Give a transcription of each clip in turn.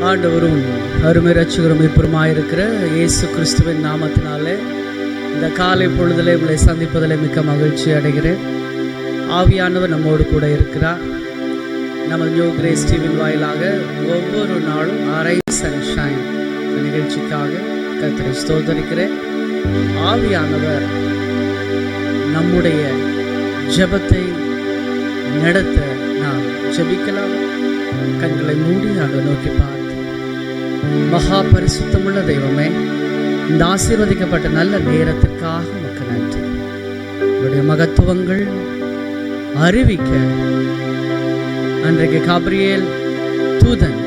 ஆண்டவரும் அருமை ரட்சகரும் இப்பொருமாயிருக்கிற இயேசு கிறிஸ்துவின் நாமத்தினாலே இந்த காலை பொழுதிலே உங்களை சந்திப்பதில் மிக்க மகிழ்ச்சி அடைகிறேன். ஆவியானவர் நம்மோடு கூட இருக்கிறார். நம்ம நியூ கிரேஸ் டிவியின் வாயிலாக ஒவ்வொரு நாளும் அரைஸ் அண்ட் ஷைன் நிகழ்ச்சிக்காக கர்த்தரை ஸ்தோத்தரிக்கிறேன். ஆவியானவர் நம்முடைய ஜெபத்தை நடத்த நாம் ஜெபிக்கலாம். கண்களை மூடி அதை நோக்கி பார்த்து, மகா பரிசுத்தமுள்ள தெய்வமே, இந்த ஆசீர்வதிக்கப்பட்ட நல்ல நேரத்திற்காக உமக்கு நன்றி. உங்களுடைய மகத்துவங்கள் அறிவிக்க அன்றைக்கு காபிரியேல் தூதன்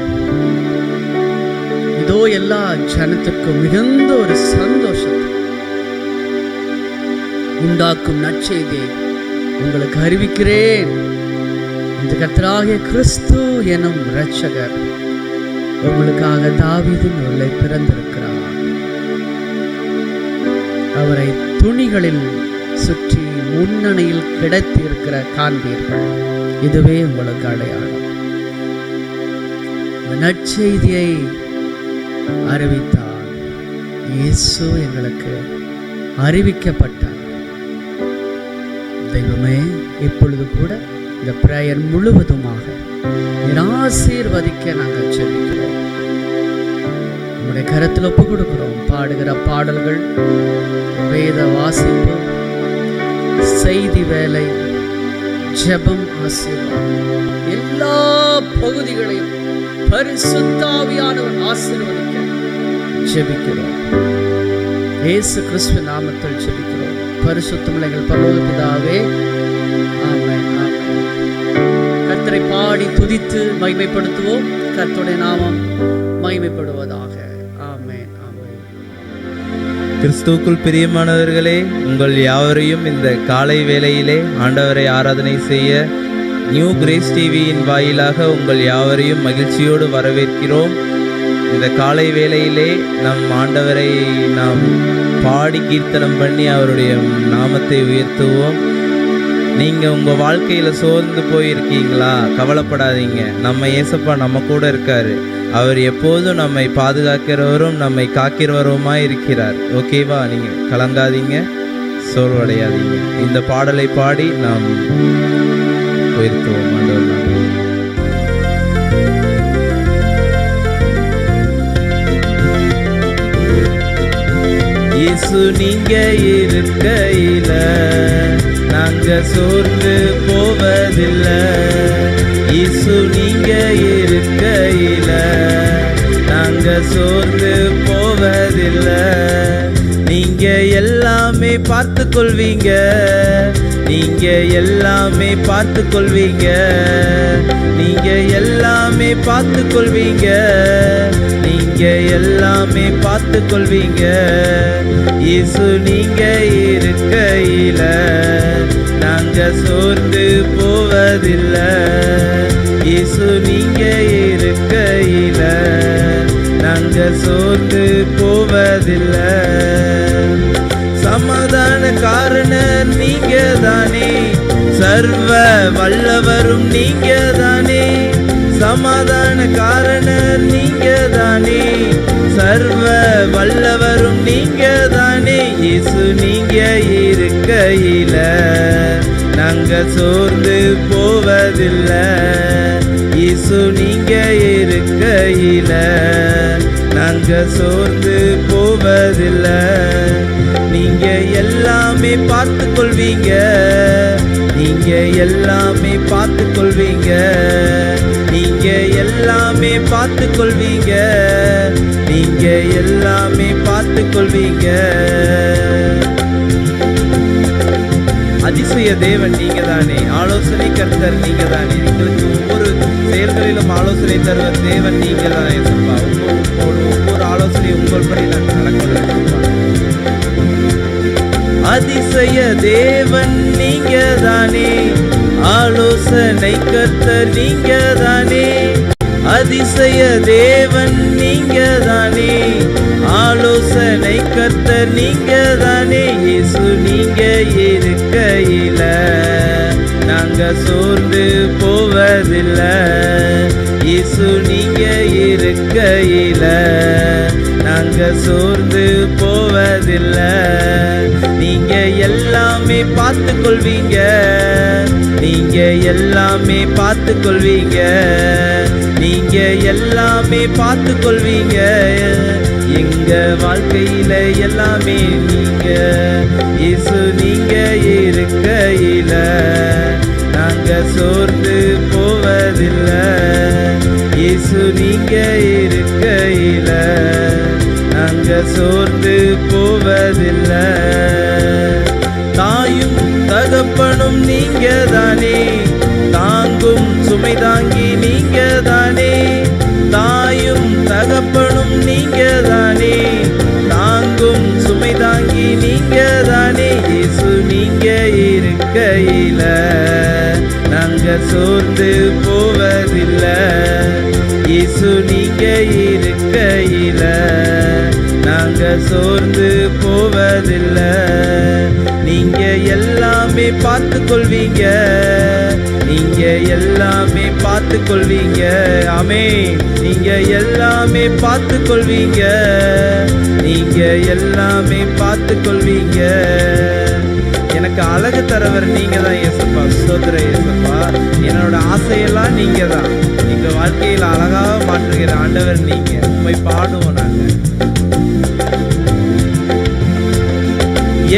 இதோ எல்லா ஜனத்திற்கும் மிகுந்த ஒரு சந்தோஷத்தை உண்டாக்கும் நற்செய்தியை உங்களுக்கு அறிவிக்கிறேன். இந்த கர்த்தராகிய கிறிஸ்து எனும் இரட்சகர் உங்களுக்காக தாவீதின் உள்ளே பிறந்திருக்கிறார். அவரை துணிகளில் சுற்றி முன்னணியில் கிடத்தியிருக்கிற காண்பீர்கள். இதுவே உங்களுக்கு அடையாளம். நற்செய்தியை அறிவித்தார். இயேசு எங்களுக்கு அறிவிக்கப்பட்டார். தெய்வமே, இப்பொழுது கூட இந்த பிரேயர் முழுவதுமாக ஆசீர்வதிக்க நாங்கள் ஜெபிக்கிறோம். உங்களுடைய கரத்தில் ஒப்பு கொடுக்கிறோம். பாடுகிற பாடல்கள், வேத வாசிப்பு, செய்தி வேலை, ஜெபம், ஆசீர்வாதம், எல்லா பகுதிகளையும் பரிசுத்த ஆவியானவர் ஆசீர்வதிக்க ஜெபிக்கிறோம். இயேசு கிறிஸ்துவின் நாமத்தில் ஜெபிக்கிறோம். பரிசுத்தமுள்ள எங்கள் பரலோக பிதாவே, ஆமென், ஆமென். கர்த்தரை பாடி துதித்து மகிமைப்படுத்துவோம். கர்த்தருடைய நாமம் மகிமைப்படுவதாக. ஆமென், ஆமென். கிறிஸ்துவுக்குள் பிரியமானவர்களே, உங்கள் யாவரையும் இந்த காலை வேளையிலே ஆண்டவரை ஆராதனை செய்ய நியூ கிரேஸ் டிவியின் வாயிலாக உங்கள் யாவரையும் மகிழ்ச்சியோடு வரவேற்கிறோம். இந்த காலை வேளையிலே நம் ஆண்டவரை நாம் பாடி கீர்த்தனம் பண்ணி அவருடைய நாமத்தை உயர்த்துவோம். நீங்கள் உங்கள் வாழ்க்கையில் சோர்ந்து போயிருக்கீங்களா? கவலைப்படாதீங்க. நம்ம ஏசப்பா நம்ம கூட இருக்காரு. அவர் எப்போதும் நம்மை பாதுகாக்கிறவரும் நம்மை காக்கிறவருமாய் இருக்கிறார். ஓகேவா? நீங்கள் கலங்காதீங்க, சோர்வடையாதீங்க. இந்த பாடலை பாடி நாம் உயர்த்துவோம் ஆண்டவர் நாமத்தை. இயேசு நீங்க இருக்கையில நாங்க சோர்ந்து போவதில்லை. இயேசு நீங்க இருக்கையில நாங்க சோர்ந்து போவதில்லை. நீங்க எல்லாமே பார்த்து கொள்வீங்க. நீங்க எல்லாமே பார்த்து கொள்வீங்க. நீங்க எல்லாமே பார்த்து கொள்வீங்க. நீங்க எல்லாமே பார்த்து கொள்வீங்க. இயேசு நீங்க இருக்கையில நாங்க சோர்ந்து போவதில்லை. இயேசு நீங்க இருக்கையில நாங்க சோர்ந்து போவதில்லை. சமாதான காரணர் நீங்க தானே, சர்வ வல்லவரும் நீங்க தானே. சமாதான காரணர் நீங்க தானே, சர்வ வல்லவரும் நீங்க தானே. இயேசு நீங்க இருக்கையில நாங்க சோர்ந்து போவதில்லை. இயேசு நீங்க இருக்கையில நாங்க சோர்ந்து போவதில்லை. நீங்க எல்லாமே பார்த்து கொள்வீங்க. நீங்க எல்லாமே பார்த்து கொள்வீங்க. நீங்க எல்லாமே பார்த்து கொள்வீங்க. நீங்க எல்லாமே பார்த்து கொள்வீங்க. அதிசய தேவன் நீங்க தானே. ஆலோசனை கர்த்தர் நீங்க தானே. எங்களுக்கு ஒவ்வொரு செயல்களிலும் ஆலோசனை தருவ தேவன் நீங்க தானே. ஒவ்வொரு ஆலோசனை உங்கள்படி நாங்கள் நடக்கிறோம். அதிசய தேவன் நீங்க தானே. ஆலோசனை கர்த்தர் நீங்க தானே. அதிசய தேவன் நீங்க தானே. ஆலோசனை கர்த்தர் நீங்க தானே. இயேசு நீங்க இருக்கையில நாங்க சோர்ந்து போவதில்லை. இயேசு நீங்க இருக்கையில நாங்க சோர்ந்து போவதில்லை. நீங்க எல்லாமே பார்த்து கொள்வீங்க, நீங்க எல்லாமே பார்த்து கொள்வீங்க, நீங்க எல்லாமே பார்த்து கொள்வீங்க. எங்க வாழ்க்கையில எல்லாமே நீங்க. இயேசு நீங்க இருக்கையில நாங்க சோர்ந்து போவதில்லை. இயேசு நீங்க இருக்கையில நாங்க சோர்ந்து போவதில்லை. தாயும் தகப்பனும் நீங்க தானே, தாங்கும் சுமை தாங்கி நீங்க தானே. தாயும் தகப்பனும் நீங்க தானே, தாங்கும் சுமை தாங்கி நீங்க தானே. இயேசு நீங்க இருக்கையில நாங்க சோர்ந்து போவதில்லை. இயேசு நீங்க இருக்கையில நாங்க சோர்ந்து போவதில்லை. நீங்க எல்லாமே பார்த்து கொள்வீங்க, நீங்க எல்லாமே பார்த்து கொள்வீங்க. ஆமே, நீங்க எல்லாமே பார்த்து கொள்வீங்க, நீங்க எல்லாமே பார்த்து கொள்வீங்க. எனக்கு அழகு தரவர் நீங்க தான் இயேசப்பா. ஸ்தோத்திர இயேசப்பா. என்னோட ஆசையெல்லாம் நீங்க தான். எங்க வாழ்க்கையில் அழகாக மாற்றுகிற ஆண்டவர் நீங்க. உண்மை பாடுவோம் நாங்க.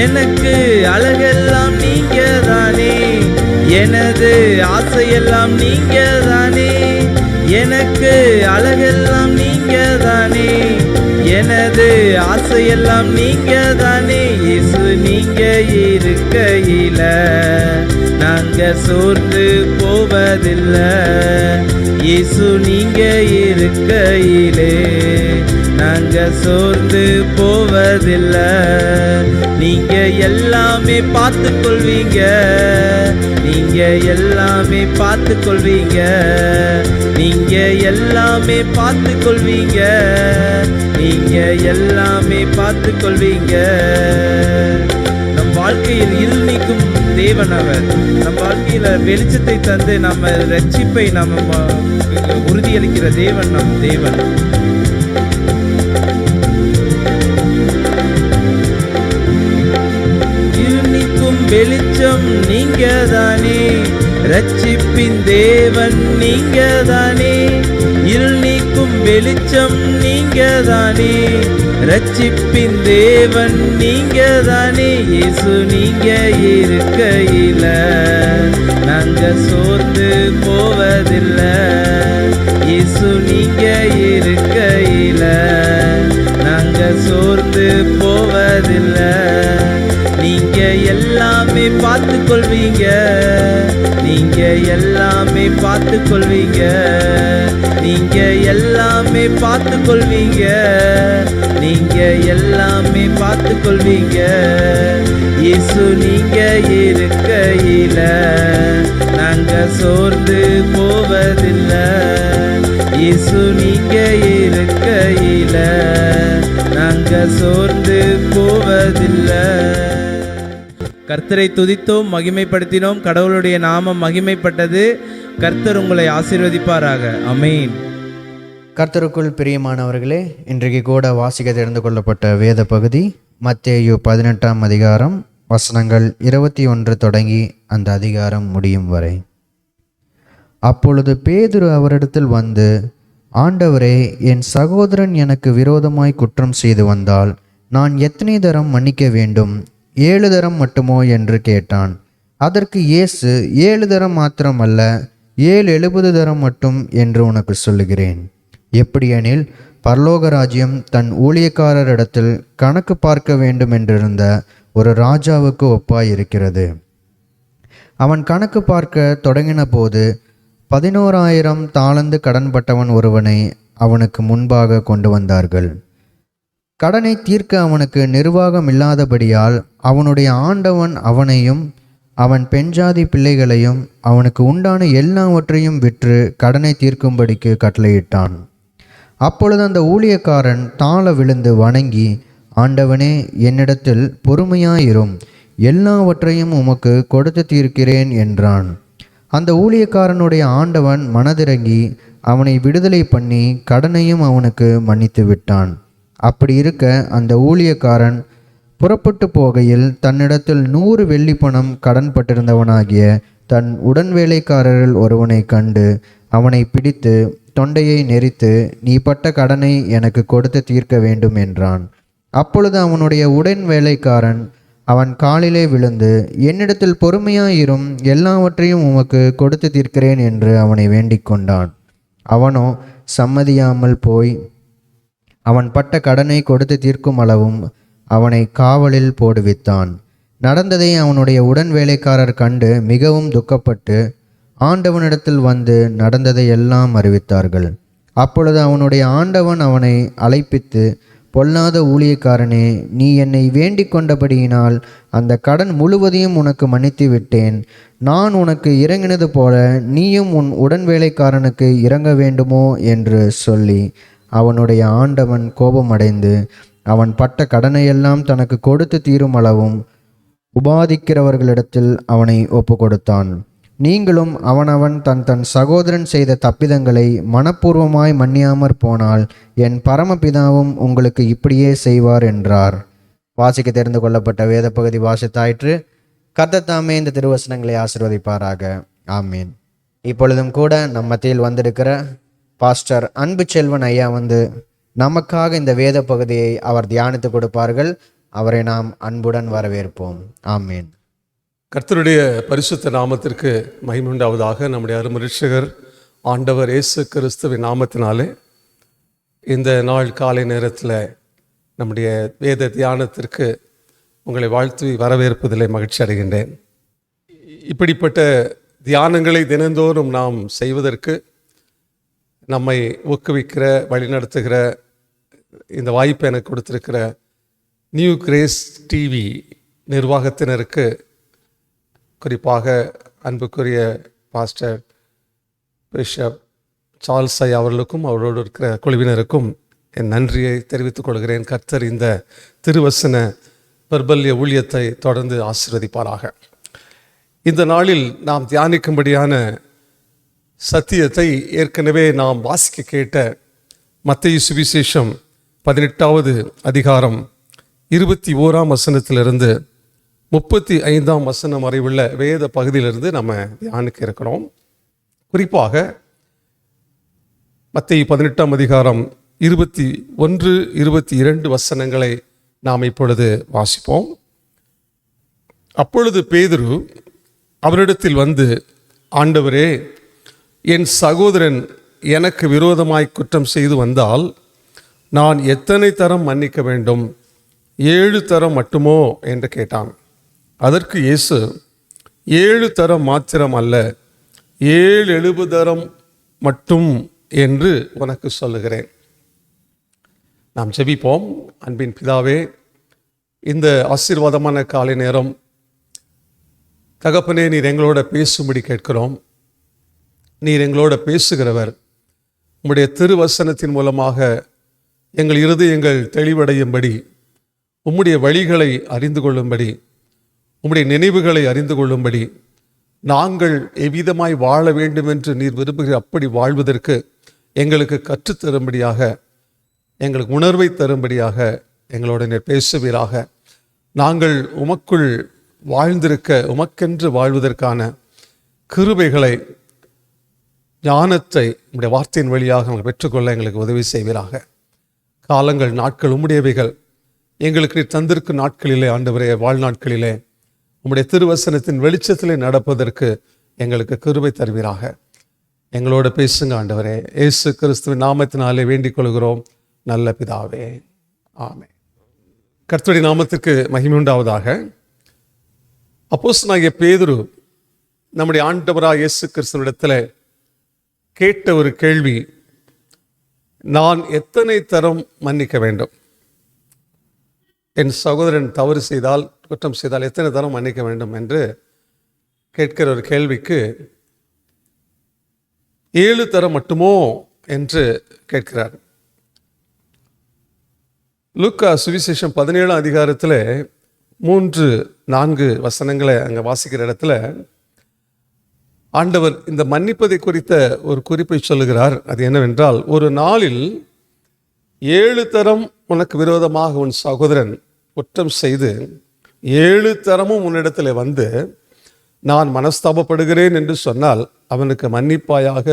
எனக்கு அழகெல்லாம் நீங்க தானே, எனது ஆசையெல்லாம் நீங்க தானே. எனக்கு அழகெல்லாம் நீங்க தானே, எனது ஆசையெல்லாம் நீங்க தானே. இயேசு நீங்க இருக்கையில நாங்க சோர்ந்து போவதில்லை. இயேசு நீங்க இருக்கையிலே நாங்க சோர்ந்து போவதில்லை. நீங்க எல்லாமே பார்த்து கொள்வீங்க, நீங்க எல்லாமே பார்த்து கொள்வீங்க, நீங்க எல்லாமே பார்த்து கொள்வீங்க, நீங்க எல்லாமே பார்த்து கொள்வீங்க. நம் வாழ்க்கையில் இருள் நீக்கும் தேவன் அவர். நம் வாழ்க்கையில வெளிச்சத்தை தந்து நம்ம ரட்சிப்பை நம்ம உறுதியளிக்கிற தேவன் நம் தேவன். வெளிச்சம் நீங்க தானே, ரட்சிப்பின் தேவன் நீங்க தானே. இருள் நீக்கும் வெளிச்சம் நீங்க தானே, ரட்சிப்பின் தேவன் நீங்க தானே. இயேசு நீங்க இருக்கையில நாங்க சோர்ந்து போவதில்லை. இயேசு நீங்க இருக்கையில நாங்க சோர்ந்து போவதில்லை. நீங்க எல்லாமே பார்த்து கொள்வீங்க, நீங்க எல்லாமே பார்த்து கொள்வீங்க, நீங்க எல்லாமே பார்த்து கொள்வீங்க, நீங்க எல்லாமே பார்த்து கொள்வீங்க. இயேசு நீங்க இருக்கையில நாங்க சோர்ந்து போவதில்லை. இயேசு நீங்க இருக்கையில நாங்க சோர்ந்து போவதில்லை. கர்த்தரை துதித்தோம், மகிமைப்படுத்தினோம். கடவுளுடைய நாமம் மகிமைப்பட்டது. கர்த்தர் உங்களை ஆசீர்வதிப்பாராக. ஆமென். கர்த்தருக்குள் பிரியமானவர்களே, இன்றைக்கு கூட வாசிக்க தெரிந்து கொள்ளப்பட்ட வேத பகுதி மத்தேயு 18ஆம் அதிகாரம் வசனங்கள் 21 தொடங்கி அந்த அதிகாரம் முடியும் வரை. அப்பொழுது பேதுரு அவரிடத்தில் வந்து, ஆண்டவரே, என் சகோதரன் எனக்கு விரோதமாய் குற்றம் செய்து வந்தால் நான் எத்தனை தரம் மன்னிக்க வேண்டும்? 7 தரம் மட்டுமோ என்று கேட்டான். அதற்கு இயேசு, 7 தரம் மாத்திரமல்ல, 70 தரம் மட்டும் என்று உனக்கு சொல்லுகிறேன். எப்படியெனில் பரலோக ராஜ்யம் தன் ஊழியக்காரரிடத்தில் கணக்கு பார்க்க வேண்டும் என்றிருந்த ஒரு ராஜாவுக்கு ஒப்பாயிருக்கிறது. அவன் கணக்கு பார்க்க தொடங்கின போது 11,000 தாலந்து கடன்பட்டவன் ஒருவனை அவனுக்கு முன்பாக கொண்டு வந்தார்கள். கடனை தீர்க்க அவனுக்கு நிர்வாகம் இல்லாதபடியால் அவனுடைய ஆண்டவன் அவனையும் அவன் பெண்ஜாதி பிள்ளைகளையும் அவனுக்கு உண்டான எல்லாவற்றையும் விற்று கடனை தீர்க்கும்படிக்கு கட்டளையிட்டான். அப்பொழுது அந்த ஊழியக்காரன் தாழ விழுந்து வணங்கி, ஆண்டவனே, என்னிடத்தில் பொறுமையாயிரும், எல்லாவற்றையும் உமக்கு கொடுத்து தீர்க்கிறேன் என்றான். அந்த ஊழியக்காரனுடைய ஆண்டவன் மனதிறங்கி அவனை விடுதலை பண்ணி கடனையும் அவனுக்கு மன்னித்து விட்டான். அப்படி இருக்க அந்த ஊழியக்காரன் புறப்பட்டு போகையில் தன்னிடத்தில் 100 வெள்ளி பணம் கடன்பட்டிருந்தவனாகிய தன் உடன்வேலைக்காரரில் ஒருவனை கண்டு அவனை பிடித்து தொண்டையை நெரித்து, நீ பட்ட கடனை எனக்கு கொடுத்து தீர்க்க வேண்டும் என்றான். அப்பொழுது அவனுடைய உடன் வேலைக்காரன் அவன் காலிலே விழுந்து, என்னிடத்தில் பொறுமையாயிரும், எல்லாவற்றையும் உமக்கு கொடுத்து தீர்க்கிறேன் என்று அவனை வேண்டிக் கொண்டான். அவனோ சம்மதியாமல் போய் அவன் பட்ட கடனை கொடுத்து தீர்க்கும் அளவும் அவனை காவலில் போடுவித்தான். நடந்ததை அவனுடைய உடன் வேலைக்காரர் கண்டு மிகவும் துக்கப்பட்டு ஆண்டவனிடத்தில் வந்து நடந்ததை எல்லாம் அறிவித்தார்கள். அப்பொழுது அவனுடைய ஆண்டவன் அவனை அழைப்பித்து, பொல்லாத ஊழியக்காரனே, நீ என்னை வேண்டிக் கொண்டபடியினால் அந்த கடன் முழுவதையும் உனக்கு மன்னித்து விட்டேன். நான் உனக்கு இறங்கினது போல நீயும் உன் உடன் வேலைக்காரனுக்கு இறங்க வேண்டுமோ என்று சொல்லி அவனுடைய ஆண்டவன் கோபமடைந்து அவன் பட்ட கடனையெல்லாம் தனக்கு கொடுத்து தீரும் அளவும் உபாதிக்கிறவர்களிடத்தில் அவனை ஒப்பு கொடுத்தான். நீங்களும் அவனவன் தன் சகோதரன் செய்த தப்பிதங்களை மனப்பூர்வமாய் மன்னியாமற் போனால் என் பரமபிதாவும் உங்களுக்கு இப்படியே செய்வார் என்றார். வாசிக்க தெரிந்து கொள்ளப்பட்ட வேத பகுதி வாசித்தாயிற்று. கர்த்தர் தாமே இந்த திருவசனங்களை ஆசீர்வதிப்பாராக. ஆமீன். இப்பொழுதும் கூட நம் மத்தியில் வந்திருக்கிற பாஸ்டர் அன்பு செல்வன் ஐயா நமக்காக இந்த வேத பகுதியை அவர் தியானித்து கொடுப்பார்கள். அவரை நாம் அன்புடன் வரவேற்போம். ஆமீன். கர்த்தருடைய பரிசுத்த நாமத்திற்கு மகிமை உண்டாவதாக. நம்முடைய அருமை இரட்சகர் ஆண்டவர் இயேசு கிறிஸ்துவின் நாமத்தினாலே இந்த நாள் காலை நேரத்தில் நம்முடைய வேத தியானத்திற்கு உங்களை வாழ்த்து வரவேற்பதிலே மகிழ்ச்சி அடைகின்றேன். இப்படிப்பட்ட தியானங்களை தினந்தோறும் நாம் செய்வதற்கு நம்மை ஊக்குவிக்கிற, வழிநடத்துகிற இந்த வாய்ப்பை எனக்கு கொடுத்திருக்கிற நியூ கிரேஸ் டிவி நிர்வாகத்தினருக்கு, குறிப்பாக அன்புக்குரிய பாஸ்டர் பிஷப் சார்ல்ஸ் ஐயா அவர்களுக்கும் அவரோடு இருக்கிற குழுவினருக்கும் என் நன்றியை தெரிவித்துக் கொள்கிறேன். கர்த்தர் இந்த திருவசன பிரபல்ய ஊழியத்தை தொடர்ந்து ஆசீர்வதிப்பாராக. இந்த நாளில் நாம் தியானிக்கும்படியான சத்தியத்தை ஏற்கனவே நாம் வாசிக்க கேட்ட மத்தேயு சுவிசேஷம் 18வது அதிகாரம் 21ஆம் வசனத்திலிருந்து 35ஆம் வசனம் வரை உள்ள வேத பகுதியிலிருந்து நம்ம தியானிக்க இருக்கிறோம். குறிப்பாக மத்தேயு 18ஆம் அதிகாரம் 21, 22 வசனங்களை நாம் இப்பொழுது வாசிப்போம். அப்பொழுது பேதுரு அவரிடத்தில் வந்து, ஆண்டவரே, என் சகோதரன் எனக்கு விரோதமாய் குற்றம் செய்து வந்தால் நான் எத்தனை தரம் மன்னிக்க வேண்டும்? 7 தரம் மட்டுமோ என்று கேட்டான். அதற்கு இயேசு, 7 தரம் மாத்திரம் அல்ல, 7 தரம் மட்டும் என்று உனக்கு சொல்லுகிறேன். நாம் ஜெபிப்போம். அன்பின் பிதாவே, இந்த ஆசீர்வாதமான காலை நேரம் தகப்பனே, நீர் எங்களோட பேசும்படி கேட்கிறோம். நீர் எங்களோட பேசுகிறவர். உம்முடைய திருவசனத்தின் மூலமாக எங்கள் இருதயங்கள் தெளிவடையும்படி, உம்முடைய வழிகளை அறிந்து கொள்ளும்படி, உம்முடைய நினைவுகளை அறிந்து கொள்ளும்படி, நாங்கள் எவ்விதமாய் வாழ வேண்டும் என்று நீர் விரும்புகிற அப்படி வாழ்வதற்கு எங்களுக்கு கற்றுத்தரும்படியாக, எங்களுக்கு உணர்வை தரும்படியாக எங்களோட நீர் பேசுவீராக. நாங்கள் உமக்குள் வாழ்ந்திருக்க, உமக்கென்று வாழ்வதற்கான கிருபைகளை, ஞானத்தை உம்முடைய வார்த்தையின் வழியாக நாங்கள் பெற்றுக்கொள்ள எங்களுக்கு உதவி செய்வீராக. காலங்கள், நாட்கள் உம்முடையவைகள். எங்களுக்கு நீர் தந்திருக்கும் நாட்களிலே, ஆண்டவரே, வாழ்நாட்களிலே உம்முடைய திருவசனத்தின் வெளிச்சத்திலே நடப்பதற்கு எங்களுக்கு கிருபை தருவீராக. எங்களோட பேசுங்க ஆண்டவரே. இயேசு கிறிஸ்துவின் நாமத்தினாலே வேண்டிக் கொள்கிறோம் நல்ல பிதாவே. ஆமென். கர்த்தருடைய நாமத்திற்கு மகிமை உண்டாவதாக. அப்போஸ்தலனாகிய பேதுரு நம்முடைய ஆண்டவராகிய இயேசு கிறிஸ்துவினிடத்தில் கேட்ட ஒரு கேள்வி, நான் எத்தனை தரம் மன்னிக்க வேண்டும்? என் சகோதரன் தவறு செய்தால், குற்றம் செய்தால் எத்தனை தரம் மன்னிக்க வேண்டும் என்று கேட்கிற ஒரு கேள்விக்கு 7 தரம் மட்டுமோ என்று கேட்கிறார். லூக்கா சுவிசேஷம் 17ஆம் அதிகாரத்தில் 3-4 வசனங்களை அங்கே வாசிக்கிற இடத்துல ஆண்டவர் இந்த மன்னிப்பதை குறித்த ஒரு குறிப்பை சொல்லுகிறார். அது என்னவென்றால், ஒரு நாளில் 7 தரம் உனக்கு விரோதமாக உன் சகோதரன் குற்றம் செய்து 7 தரமும் உன்னிடத்தில் வந்து நான் மனஸ்தாபப்படுகிறேன் என்று சொன்னால் அவனுக்கு மன்னிப்பாயாக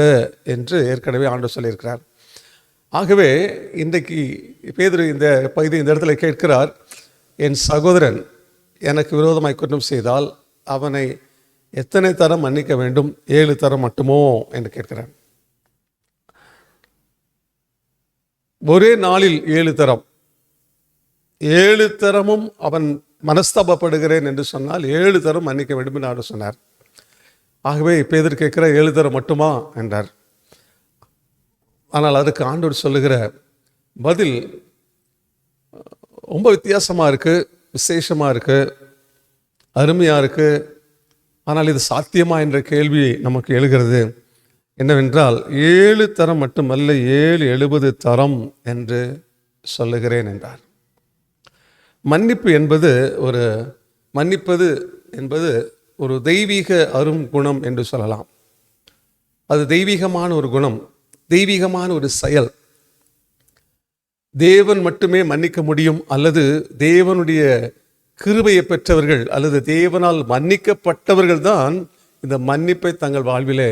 என்று ஏற்கனவே ஆண்டவர் சொல்லியிருக்கிறார். ஆகவே இன்றைக்கு பேதுரு இந்த பகுதி இந்த இடத்துல கேட்கிறார், என் சகோதரன் எனக்கு விரோதமாய் குற்றம் செய்தால் அவனை எத்தனை தரம் மன்னிக்க வேண்டும்? 7 தரம் மட்டுமோ என்று கேட்கிறார். ஒரே நாளில் 7 தரம், 7 தரமும் அவன் மனஸ்தாபப்படுகிறேன் என்று சொன்னால் 7 தரம் மன்னிக்க வேண்டும் என்று ஆண்டவர் சொன்னார். ஆகவே பேதுரு கேட்கிற 7 தரம் மட்டுமா என்றார். ஆனால் அதுக்கு ஆண்டவர் சொல்லுகிற பதில் ரொம்ப வித்தியாசமாக இருக்குது, விசேஷமாக இருக்குது, அருமையாக இருக்குது. ஆனால் இது சாத்தியமா என்ற கேள்வி நமக்கு எழுகிறது. என்னவென்றால் 7 தரம் மட்டுமல்ல, 7 70 தரம் என்று சொல்லுகிறேன் என்றார். மன்னிப்பது என்பது ஒரு தெய்வீக அரும் குணம் என்று சொல்லலாம். அது தெய்வீகமான ஒரு குணம், தெய்வீகமான ஒரு செயல். தேவன் மட்டுமே மன்னிக்க முடியும், அல்லது தேவனுடைய கிருபையை பெற்றவர்கள் அல்லது தேவனால் மன்னிக்கப்பட்டவர்கள் தான் இந்த மன்னிப்பை தங்கள் வாழ்விலே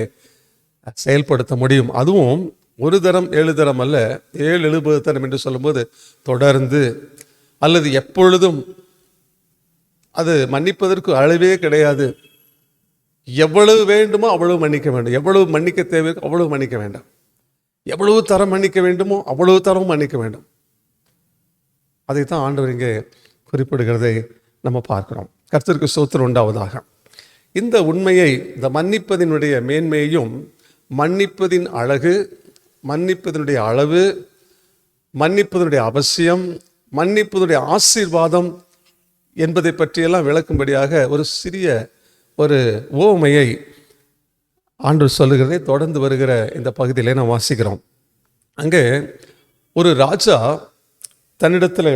செயல்படுத்த முடியும். அதுவும் 1 தரம் 7 தரம் அல்ல, 7 70 தரம் என்று சொல்லும்போது தொடர்ந்து அல்லது எப்பொழுதும். அது மன்னிப்பதற்கு அளவே கிடையாது. எவ்வளவு வேண்டுமோ அவ்வளவு மன்னிக்க வேண்டும், எவ்வளவு மன்னிக்க தேவை அவ்வளவு மன்னிக்க வேண்டாம், எவ்வளவு தரம் மன்னிக்க வேண்டுமோ அவ்வளவு தரம் மன்னிக்க வேண்டும். அதைத்தான் ஆண்டவர் இங்கே குறிப்பிடுகிறதை நம்ம பார்க்கிறோம். கர்த்தருக்கு ஸ்தோத்திரம் உண்டாவதாக. இந்த உண்மையை, இந்த மன்னிப்பதினுடைய மேன்மையையும், மன்னிப்பதின் அழகு, மன்னிப்பதனுடைய அளவு, மன்னிப்பதனுடைய அவசியம், மன்னிப்பதனுடைய ஆசீர்வாதம் என்பதை பற்றியெல்லாம் விளக்கும்படியாக ஒரு சிறிய ஒரு உவமையை ஆண்டவர் சொல்லுகிறதை தொடர்ந்து வருகிற இந்த பகுதியிலே நாம் வாசிக்கிறோம். அங்கே ஒரு ராஜா தன்னிடத்தில்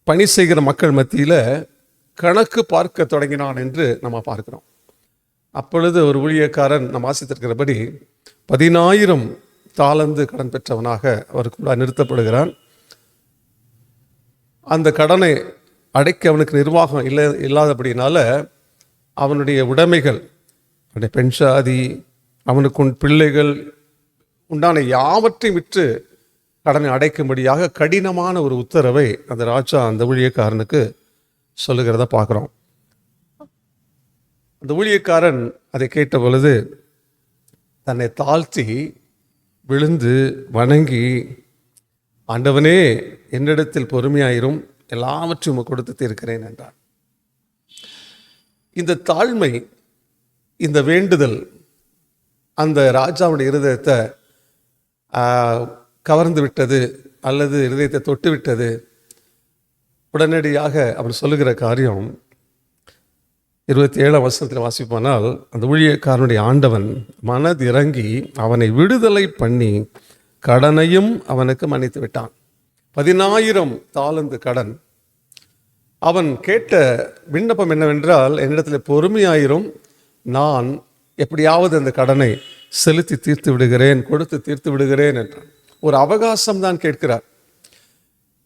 பணி செய்கிற மக்கள் மத்தியில் கணக்கு பார்க்க தொடங்கினான் என்று நம்ம பார்க்கிறோம். அப்பொழுது ஒரு ஊழியக்காரன் நாம் வாசித்திருக்கிறபடி 10,000 தாலந்து கடன் பெற்றவனாக அவருக்கு நிறுத்தப்படுகிறான். அந்த கடனை அடைக்க அவனுக்கு நிர்வாகம் இல்லாதபடினால அவனுடைய உடைமைகள், அவனுடைய பெண் சாதி, அவனுக்கு பிள்ளைகள் உண்டான யாவற்றையும் விற்று கடனை அடைக்கும்படியாக கடினமான ஒரு உத்தரவை அந்த ராஜா அந்த ஊழியக்காரனுக்கு சொல்லுகிறத பார்க்குறோம். அந்த ஊழியக்காரன் அதை கேட்ட பொழுது தன்னை தாழ்த்தி விழுந்து வணங்கி, ஆண்டவனே என்னிடத்தில் பொறுமையாயிரும், எல்லாவற்றையும் கொடுத்து தீர்க்கிறேன் என்றார். இந்த தாழ்மை, இந்த வேண்டுதல் அந்த ராஜாவுடைய இருதயத்தை கவர்ந்து விட்டது அல்லது இருதயத்தை தொட்டு விட்டது. உடனடியாக அவர் சொல்லுகிற காரியம் 27ஆம் வசனத்தில் வாசிப்பானால், அந்த ஊழியக்காரனுடைய ஆண்டவன் மனதிறங்கி அவனை விடுதலை பண்ணி கடனையும் அவனுக்கு மன்னித்து விட்டான். 10,000 தாலந்து கடன். அவன் கேட்ட விண்ணப்பம் என்னவென்றால், என்னிடத்தில் பொறுமையாயிரும், நான் எப்படியாவது அந்த கடனை செலுத்தி தீர்த்து விடுகிறேன், கொடுத்து தீர்த்து விடுகிறேன் என்றான். ஒரு அவகாசம் தான் கேட்கிறார்.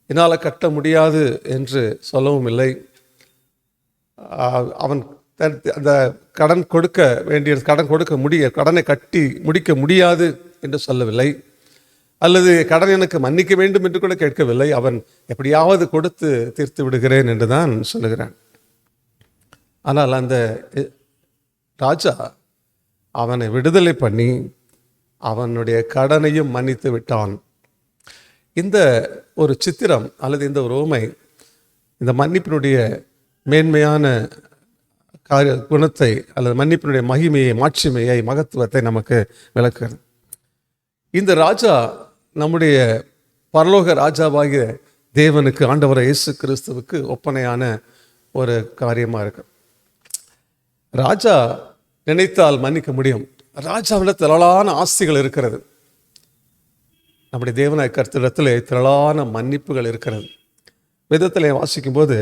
என்னால் கட்ட முடியாது என்று சொல்லவும் இல்லை. அவன் அந்த கடன் கொடுக்க வேண்டிய கடனை கட்டி முடிக்க முடியாது என்று சொல்லவில்லை, அல்லது கடன் எனக்கு மன்னிக்க வேண்டும் என்று கூட கேட்கவில்லை. அவன் எப்படியாவது கொடுத்து தீர்த்து விடுகிறேன் என்று தான் சொல்லுகிறான். ஆனால் அந்த ராஜா அவனை விடுதலை பண்ணி அவனுடைய கடனையும் மன்னித்து விட்டான். இந்த ஒரு சித்திரம் அல்லது இந்த ஒரு உவமை இந்த மன்னிப்பினுடைய மேன்மையான குணத்தை அல்லது மன்னிப்பினுடைய மகிமையை, மாட்சிமையை, மகத்துவத்தை நமக்கு விளக்குகிறது. இந்த ராஜா நம்முடைய பரலோக ராஜாவாகிய தேவனுக்கு, ஆண்டவரை இயேசு கிறிஸ்துவுக்கு ஒப்பனையான ஒரு காரியமாக இருக்கு. ராஜா நினைத்தால் மன்னிக்க முடியும். ராஜாவில் திரளான ஆஸ்திகள் இருக்கிறது. நம்முடைய தேவனாய கர்த்தரிடத்தில் திரளான மன்னிப்புகள் இருக்கிறது. வேதத்தில் வாசிக்கும்போது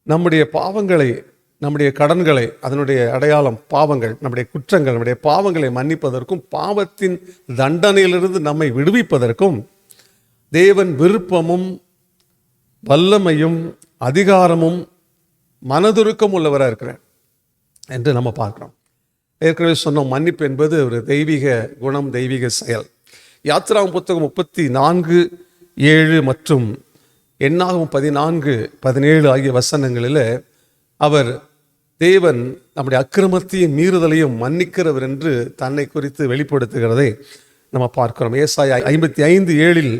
நம்முடைய பாவங்களை நம்முடைய கடன்களை, அதனுடைய அடையாளம் பாவங்கள், நம்முடைய குற்றங்கள், நம்முடைய பாவங்களை மன்னிப்பதற்கும் பாவத்தின் தண்டனையிலிருந்து நம்மை விடுவிப்பதற்கும் தேவன் விருப்பமும் வல்லமையும் அதிகாரமும் மனதுருக்கம் உள்ளவராக இருக்கிறார் என்று நம்ம பார்க்கிறோம். ஏற்கனவே சொன்னோம், மன்னிப்பு என்பது ஒரு தெய்வீக குணம், தெய்வீக செயல். யாத்திராகமம் புத்தகம் 34:7 மற்றும் எண்ணாகமம் 14:17 ஆகிய வசனங்களில் அவர் தேவன் நம்முடைய அக்கிரமத்தையும் மீறுதலையும் மன்னிக்கிறவர் என்று தன்னை குறித்து வெளிப்படுத்துகிறதை நம்ம பார்க்கிறோம். ஏசாயா 55:7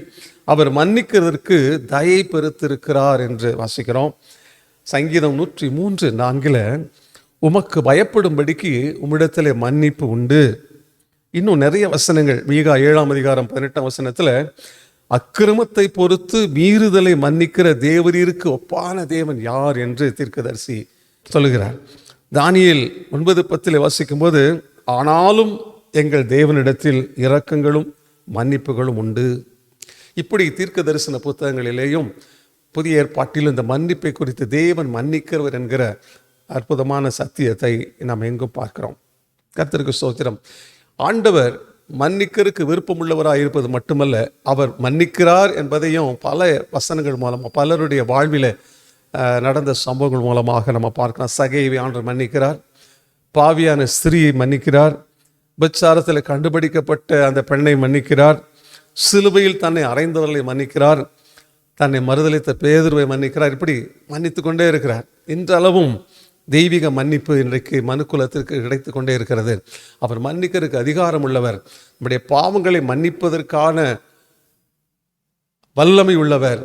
அவர் மன்னிக்கிறதற்கு தயை பெருத்திருக்கிறார் என்று வாசிக்கிறோம். சங்கீதம் 103:4 உமக்கு பயப்படும்படிக்கு உம்மிடத்திலே மன்னிப்பு உண்டு. இன்னும் நிறைய வசனங்கள், மீகா 7:18 அக்கிரமத்தை பொறுத்து மீறுதலை மன்னிக்கிற தேவரீருக்கு ஒப்பான தேவன் யார் என்று தீர்க்கதரிசி சொல்லுகிறார். தானியேல் 9:10 வாசிக்கும் போது, ஆனாலும் எங்கள் தேவனிடத்தில் இரக்கங்களும் மன்னிப்புகளும் உண்டு. இப்படி தீர்க்க தரிசன புத்தகங்களிலேயும் புதிய ஏற்பாட்டில் இந்த மன்னிப்பை குறித்து தேவன் மன்னிக்கிறவர் என்கிற அற்புதமான சத்தியத்தை நாம் எங்கும் பார்க்கிறோம். கர்த்தருக்கு ஸ்தோத்திரம். ஆண்டவர் மன்னிக்கிறதுக்கு விருப்பமுள்ளவராக இருப்பது மட்டுமல்ல, அவர் மன்னிக்கிறார் என்பதையும் பல வசனங்கள் மூலமாக, பலருடைய வாழ்வில் நடந்த சம்பவங்கள் மூலமாக நம்ம பார்க்கலாம். சகைவை ஆண்டவர் மன்னிக்கிறார், பாவியான ஸ்திரியை மன்னிக்கிறார், விபச்சாரத்தில் கண்டுபிடிக்கப்பட்ட அந்த பெண்ணை மன்னிக்கிறார், சிலுவையில் தன்னை அறைந்தவர்களை மன்னிக்கிறார், தன்னை மறுதலித்த பேதுருவை மன்னிக்கிறார். இப்படி மன்னித்து கொண்டே இருக்கிறார். இன்றளவும் தெய்வீக மன்னிப்பு இன்றைக்கு மனுக்குலத்திற்கு கிடைத்து கொண்டே இருக்கிறது. அவர் மன்னிக்கிறதுக்கு அதிகாரம் உள்ளவர், நம்முடைய பாவங்களை மன்னிப்பதற்கான வல்லமை உள்ளவர்,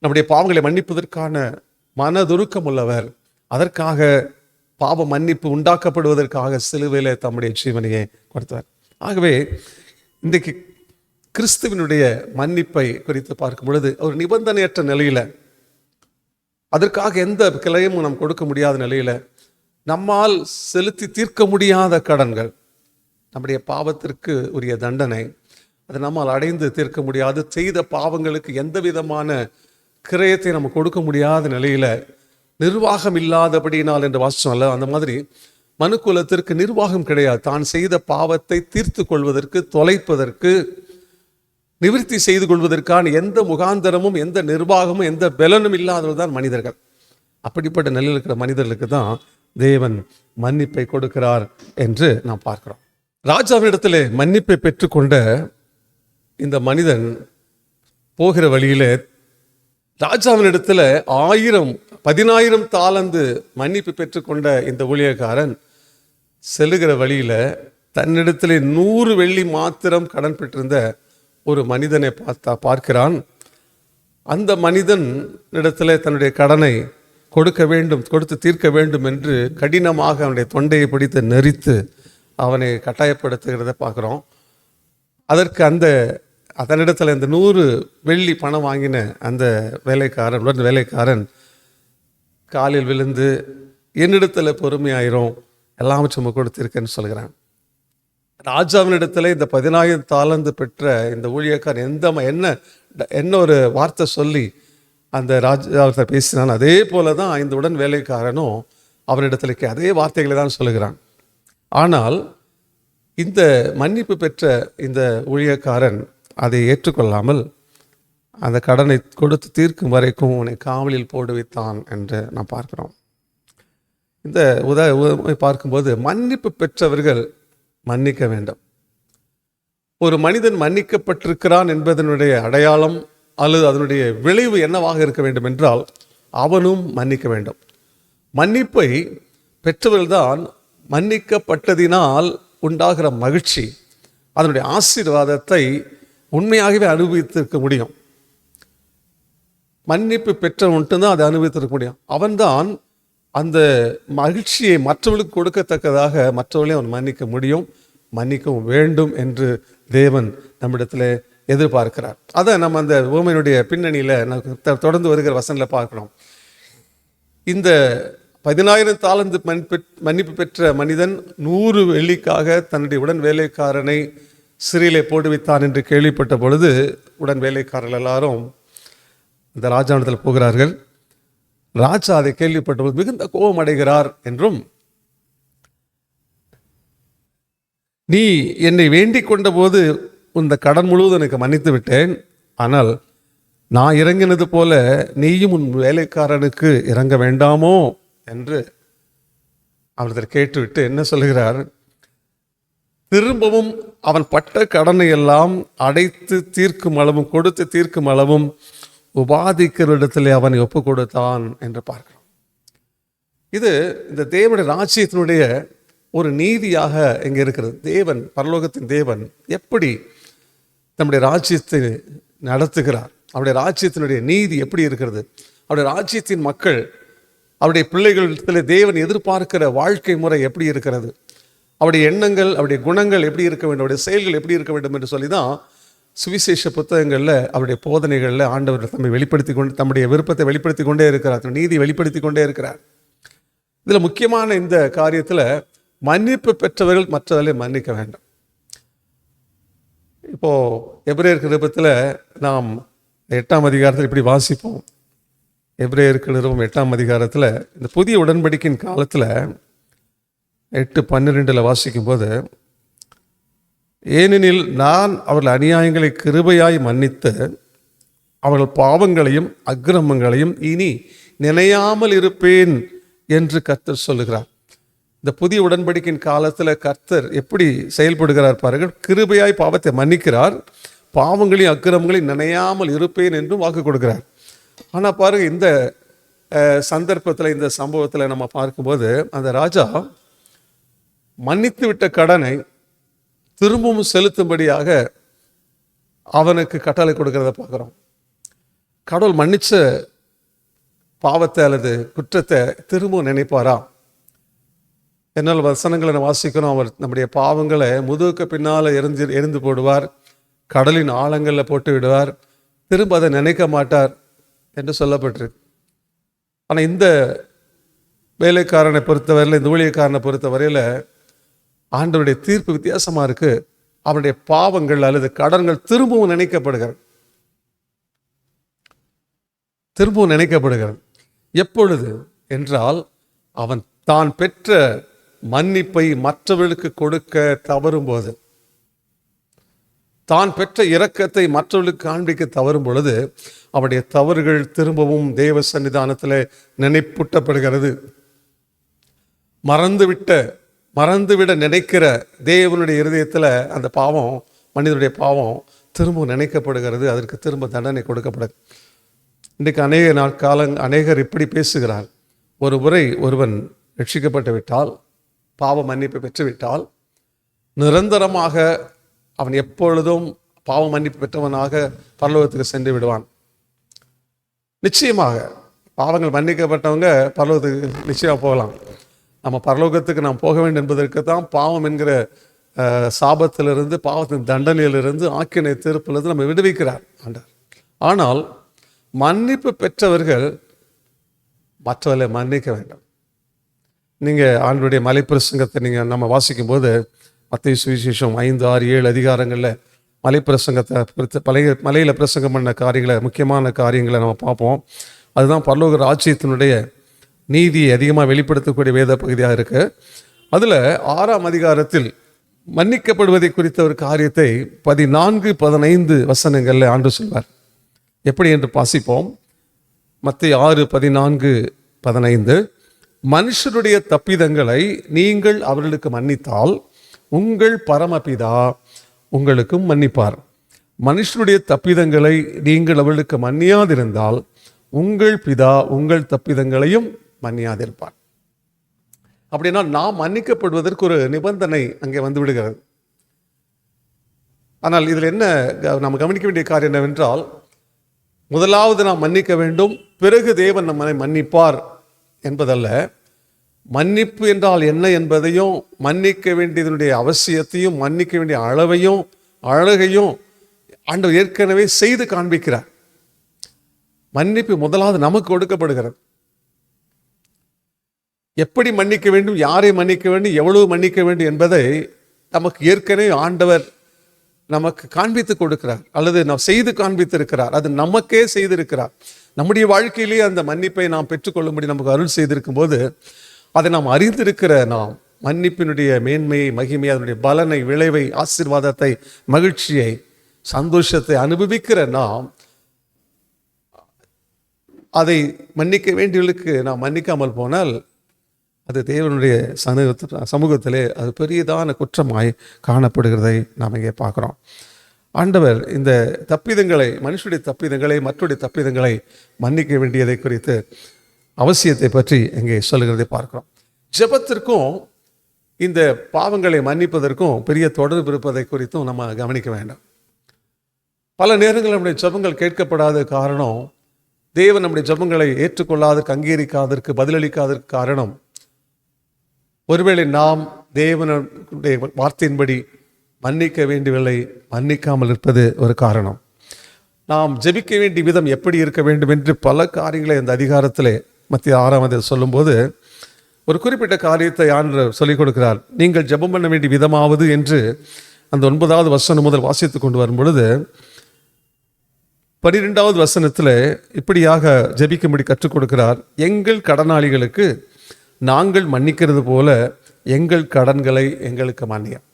நம்முடைய பாவங்களை மன்னிப்பதற்கான மனதுருக்கம் உள்ளவர். அதற்காக பாவ மன்னிப்பு உண்டாக்கப்படுவதற்காக சிலுவையிலே தம்முடைய ஜீவனையை கொடுத்தார். ஆகவே இன்றைக்கு கிறிஸ்துவினுடைய மன்னிப்பை குறித்து பார்க்கும் பொழுது ஒரு நிபந்தனையற்ற நிலையில், அதற்காக எந்த கிளையும் நாம் கொடுக்க முடியாத நிலையில், நம்மால் செலுத்தி தீர்க்க முடியாத கடன்கள், நம்முடைய பாவத்திற்கு உரிய தண்டனை, அதை நம்மால் அடைந்து தீர்க்க முடியாது, செய்த பாவங்களுக்கு எந்த விதமான கிரயத்தை நம்ம கொடுக்க முடியாத நிலையில், நிர்வாகம் இல்லாதபடினால் என்று வாசிச்சோம்ல, அந்த மாதிரி மனுக்குலத்திற்கு நிர்வாகம் கிடையாது. தான் செய்த பாவத்தை தீர்த்து கொள்வதற்கு, தொலைப்பதற்கு, நிவர்த்தி செய்து கொள்வதற்கான எந்த முகாந்தரமும் எந்த நிர்வாகமும் எந்த பலனும் இல்லாதவர்கள் தான் மனிதர்கள். அப்படிப்பட்ட நிலையில் இருக்கிற மனிதர்களுக்கு தான் தேவன் மன்னிப்பை கொடுக்கிறார் என்று நாம் பார்க்கிறோம். ராஜாவினிடத்தில் மன்னிப்பை பெற்றுக்கொண்ட இந்த மனிதன் போகிற வழியிலே ராஜாவினிடத்தில் 10,000 தாலந்து மன்னிப்பு பெற்றுக்கொண்ட இந்த ஊழியக்காரன் செல்லுகிற வழியில் தன்னிடத்தில் 100 வெள்ளி மாத்திரம் கடன் பெற்றிருந்த ஒரு மனிதனை பார்க்கிறான். அந்த மனிதன் இடத்துல தன்னுடைய கடனை கொடுத்து தீர்க்க வேண்டும் என்று கடினமாக அவனுடைய தொண்டையை பிடித்து நெரித்து அவனை கட்டாயப்படுத்துகிறத பார்க்குறோம். அதற்கு அதனிடத்தில் இந்த 100 வெள்ளி பணம் வாங்கின அந்த வேலைக்காரன் காலில் விழுந்து, என்னிடத்தில் பொறுமையாயிரும், எல்லாவற்றும் கொடுத்திருக்கேன்னு சொல்கிறான். ராஜாவினிடத்தில் இந்த 10,000 தாலந்து பெற்ற இந்த ஊழியக்கார் என்ன ஒரு வார்த்தை சொல்லி அந்த ராஜாவை பேசினான், அதே போல தான் இந்த உடன் வேலைக்காரனும் அவனிடத்தில் அதே வார்த்தைகளை தான் சொல்லுகிறான். ஆனால் இந்த மன்னிப்பு பெற்ற இந்த ஊழியக்காரன் அதை ஏற்றுக்கொள்ளாமல் அந்த கடனை கொடுத்து தீர்க்கும் வரைக்கும் உன்னை காவலில் போடு வைத்தான் என்று நாம் பார்க்கிறோம். இந்த உதாரணத்தை பார்க்கும்போது மன்னிப்பு பெற்றவர்கள் மன்னிக்க வேண்டும். ஒரு மனிதன் மன்னிக்கப்பட்டிருக்கிறான் என்பதனுடைய அடையாளம் அல்லது அதனுடைய விளைவு என்னவாக இருக்க வேண்டும் என்றால் அவனும் மன்னிக்க வேண்டும். மன்னிப்பை பெற்றவர்கள்தான் மன்னிக்கப்பட்டதினால் உண்டாகிற மகிழ்ச்சி, அதனுடைய ஆசீர்வாதத்தை உண்மையாகவே அனுபவித்திருக்க முடியும். மன்னிப்பு பெற்றவன் மட்டும்தான் அதை அனுபவித்திருக்க முடியும். அவன்தான் அந்த மகிழ்ச்சியை மற்றவர்களுக்கு கொடுக்கத்தக்கதாக மற்றவர்களையும் அவன் மன்னிக்க முடியும், மன்னிக்கவும் வேண்டும் என்று தேவன் நம்மிடத்தில் எதிர்பார்க்கிறார். அதை நம்ம அந்த உவமையினுடைய பின்னணியில் தொடர்ந்து வருகிற வசனத்தில் பார்க்கிறோம். இந்த 10,000 தாலந்து மன்னிப்பு பெற்ற மனிதன் 100 வெள்ளிக்காக தன்னுடைய உடன் வேலைக்காரனை சிறையிலே போட்டு வைத்தான் என்று கேள்விப்பட்ட பொழுது உடன் வேலைக்காரர்கள் எல்லாரும் இந்த ராஜாவிடத்தில் போகிறார்கள். ராஜா அதை கேள்விப்பட்டபோது மிகுந்த கோபம் அடைகிறார் என்றும், நீ என்னை வேண்டிக் கொண்ட போது இந்த கடன் முழுவதும் எனக்கு மன்னித்து விட்டேன், ஆனால் நான் இறங்கினது போல நீயும் உன் வேலைக்காரனுக்கு இறங்க வேண்டாமோ என்று அவர் கேட்டுவிட்டு என்ன சொல்லுகிறார், திரும்பவும் அவன் பட்ட கடனை எல்லாம் அடைத்து தீர்க்கும் அளவும், கொடுத்து தீர்க்கும் அளவும் உபாதிக்கிறவரிடத்திலே அவனை ஒப்பு கொடுத்தான் என்று பார்க்கிறோம். இது இந்த தேவனுடைய ராஜ்யத்தினுடைய ஒரு நீதியாக இங்கே இருக்கிறது. தேவன், பரலோகத்தின் தேவன் எப்படி நம்முடைய ராஜ்யத்தை நடத்துகிறார், அவருடைய ராஜ்யத்தினுடைய நீதி எப்படி இருக்கிறது, அவருடைய ராஜ்யத்தின் மக்கள், அவருடைய பிள்ளைகளிடத்தில் தேவன் எதிர்பார்க்கிற வாழ்க்கை முறை எப்படி இருக்கிறது, அவருடைய எண்ணங்கள், அவருடைய குணங்கள் எப்படி இருக்க வேண்டும், அவருடைய செயல்கள் எப்படி இருக்க வேண்டும் என்று சொல்லி தான் சுவிசேஷ புத்தகங்களில், அவருடைய போதனைகளில் ஆண்டவர் தம்மை வெளிப்படுத்தி கொண்டு, தம்முடைய விருப்பத்தை வெளிப்படுத்தி கொண்டே இருக்கிறார், நீதி வெளிப்படுத்தி கொண்டே இருக்கிறார். இதில் முக்கியமான இந்த காரியத்தில் மன்னிப்பு பெற்றவர்கள் மற்றவர்களை மன்னிக்க வேண்டும். இப்போது எபிரேயர் நிருபத்தில் நாம் 8ஆம் அதிகாரத்தில் இப்படி வாசிப்போம். எபிரேயர் நிருபம் 8ஆம் அதிகாரத்தில் இந்த புதிய உடன்படிக்கையின் காலத்தில் 8:12 வாசிக்கும்போது, ஏனெனில் நான் அவர்கள் அநியாயங்களை கிருபையாய் மன்னித்து அவர்கள் பாவங்களையும் அக்கிரமங்களையும் இனி நினையாமல் இருப்பேன் என்று கர்த்தர் சொல்லுகிறார். இந்த புதிய உடன்படிக்கையின் காலத்தில் கர்த்தர் எப்படி செயல்படுகிறார் பாருங்கள். கிருபையாய் பாவத்தை மன்னிக்கிறார், பாவங்களையும் அக்கிரமங்களையும் நினையாமல் இருப்பேன் என்றும் வாக்கு கொடுக்கிறார். ஆனால் பாருங்கள், இந்த சந்தர்ப்பத்தில், இந்த சம்பவத்தில் நம்ம பார்க்கும்போது அந்த ராஜா மன்னித்து விட்ட கடனை திரும்பவும் செலுத்தும்படியாக அவனுக்கு கட்டளை கொடுக்கிறத பார்க்குறோம். கடவுள் மன்னிச்ச பாவத்தை அல்லது குற்றத்தை திரும்பவும் நினைப்பாரா? என்னால் வசனங்களை வாசிக்கிறோம். அவர் நம்முடைய பாவங்களை முதுகுக்கு பின்னால் எரிந்து போடுவார், கடலின் ஆழங்களில் போட்டு விடுவார், திரும்ப அதை நினைக்க மாட்டார் என்று சொல்லப்பட்டிருக்கு. ஆனால் இந்த வேலைக்காரனை பொறுத்தவரையில், இந்த ஊழியக்காரனை பொறுத்தவரையில் ஆண்டவருடைய தீர்ப்பு வித்தியாசமாக இருக்குது. அவனுடைய பாவங்கள் அல்லது கடன்கள் திரும்பவும் நினைக்கப்படுகிறது. எப்பொழுது என்றால், அவன் தான் பெற்ற மன்னிப்பை மற்றவர்களுக்கு கொடுக்க தவறும் போது, தான் பெற்ற இரக்கத்தை மற்றவர்களுக்கு காண்பிக்க தவறும் பொழுது அவருடைய தவறுகள் திரும்பவும் தேவ சன்னிதானத்தில் நினைப்பூட்டப்படுகிறது. மறந்துவிட நினைக்கிற தேவனுடைய இருதயத்தில் அந்த பாவம், மனிதனுடைய பாவம் திரும்பவும் நினைக்கப்படுகிறது, அதற்கு திரும்ப தண்டனை கொடுக்கப்படுது. இன்றைக்கு அநேகர் இப்படி பேசுகிறார். ஒரு முறை ஒருவன் ரட்சிக்கப்பட்டு விட்டால், பாவ மன்னிப்பு பெற்றுவிட்டால், நிரந்தரமாக அவன் எப்பொழுதும் பாவ மன்னிப்பு பெற்றவனாக பரலோகத்துக்கு சென்று விடுவான். நிச்சயமாக பாவங்கள் மன்னிக்கப்பட்டவங்க பரலோகத்துக்கு நிச்சயமாக போகலாம். நம்ம பரலோகத்துக்கு நாம் போக வேண்டும் என்பதற்கு தான் பாவம் என்கிற சாபத்திலிருந்து, பாவத்தின் தண்டனையிலிருந்து, ஆக்கினை தீர்ப்பிலிருந்து நம்ம விடுவிக்கிறார் ஆண்டவர். ஆனால் மன்னிப்பு பெற்றவர்கள் மற்றவர்களை மன்னிக்க வேண்டும். நீங்கள் ஆண்டவருடைய மலைப்பிரசங்கத்தை நம்ம வாசிக்கும்போது, மத்தேயு சுவிசேஷம் 5, 6, 7 அதிகாரங்களில் மலைப்பிரசங்கத்தை மலையில் பிரசங்கம் பண்ண காரியங்களை, முக்கியமான காரியங்களை நம்ம பார்ப்போம். அதுதான் பரலோக ராஜ்யத்தினுடைய நீதியை அதிகமாக வெளிப்படுத்தக்கூடிய வேத பகுதியாக இருக்குது. அதில் 6ஆம் அதிகாரத்தில் மன்னிக்கப்படுவதை குறித்த ஒரு காரியத்தை 14, 15 வசனங்களில் ஆண்டு சொல்வார். எப்படி என்று வாசிப்போம். மத்தேயு 6, 14, 15, மனுஷருடைய தப்பிதங்களை நீங்கள் அவர்களுக்கு மன்னித்தால் உங்கள் பரமபிதா உங்களுக்கும் மன்னிப்பார். மனுஷருடைய தப்பிதங்களை நீங்கள் அவர்களுக்கு மன்னியாதிருந்தால் உங்கள் பிதா உங்கள் தப்பிதங்களையும் மன்னியாதிருப்பார். அப்படின்னா நாம் மன்னிக்கப்படுவதற்கு ஒரு நிபந்தனை அங்கே வந்து விடுகிறது. ஆனால் இதில் என்ன நாம் கவனிக்க வேண்டிய காரியம் என்னவென்றால், முதலாவது நாம் மன்னிக்க வேண்டும், பிறகு தேவன் நம்மை மன்னிப்பார் என்பதல்ல. மன்னிப்பு என்றால் என்ன என்பதையும், மன்னிக்க வேண்டியதனுடைய அவசியத்தையும், மன்னிக்க வேண்டிய அளவையும் அழகையும் ஆண்டவர் ஏற்கனவே செய்து காண்பிக்கிறார். மன்னிப்பு முதலாவது நமக்கு கொடுக்கப்படுகிறது. எப்படி மன்னிக்க வேண்டும், யாரை மன்னிக்க வேண்டும், எவ்வளவு மன்னிக்க வேண்டும் என்பதை நமக்கு ஏற்கனவே ஆண்டவர் நமக்கு காண்பித்து கொடுக்கிறார், அல்லது நாம் செய்து காண்பித்திருக்கிறார். அது நமக்கே செய்திருக்கிறார். நம்முடைய வாழ்க்கையிலேயே அந்த மன்னிப்பை நாம் பெற்றுக்கொள்ளும்படி நமக்கு அருள் செய்திருக்கும் போது, அதை நாம் அறிந்திருக்கிற நாம் மன்னிப்பினுடைய மேன்மையை, மகிமையை, அதனுடைய பலனை, விளைவை, ஆசீர்வாதத்தை, மகிழ்ச்சியை, சந்தோஷத்தை அனுபவிக்கிற நாம் அதை மன்னிக்க வேண்டியவர்களுக்கு நாம் மன்னிக்காமல் போனால் அது தேவனுடைய சமூகத்திலே அது பெரியதான குற்றமாய் காணப்படுகிறதை நாம் இங்கே பார்க்குறோம். ஆண்டவர் இந்த தப்பிதங்களை, மனுஷனுடைய தப்பிதங்களை, மற்றொரு தப்பிதங்களை மன்னிக்க வேண்டியதை குறித்து அவசியத்தை பற்றி இங்கே சொல்லுகிறதை பார்க்கிறோம். ஜெபத்திற்கும் இந்த பாவங்களை மன்னிப்பதற்கும் பெரிய தொடர்பு இருப்பதை குறித்தும் நம்ம கவனிக்க வேண்டும். பல நேரங்களில் நம்முடைய ஜெபங்கள் கேட்கப்படாத காரணம், தேவன் நம்முடைய ஜெபங்களை ஏற்றுக்கொள்ளாதற்கு, அங்கீகரிக்காதற்கு, பதிலளிக்காதற்கு காரணம், ஒருவேளை நாம் தேவனுடைய வார்த்தையின்படி மன்னிக்க வேண்டியவில்லை, மன்னிக்காமல் இருப்பது ஒரு காரணம். நாம் ஜெபிக்க வேண்டிய விதம் எப்படி இருக்க வேண்டும் என்று பல காரியங்களை இந்த அதிகாரத்திலே மத்திய 6ஆம் அதிகாரம் சொல்லும்போது ஒரு குறிப்பிட்ட காரியத்தை ஆண்டவர் சொல்லிக் கொடுக்கிறார். நீங்கள் ஜெபம் பண்ண வேண்டிய விதமாவது என்று அந்த 9வது வசனம் முதல் வாசித்து கொண்டு வரும் பொழுது 12வது வசனத்தில் இப்படியாக ஜெபிக்கும்படி கற்றுக் கொடுக்கிறார். எங்கள் கடனாளிகளுக்கு நாங்கள் மன்னிக்கிறது போல எங்கள் கடன்களை எங்களுக்கு மன்னியும்.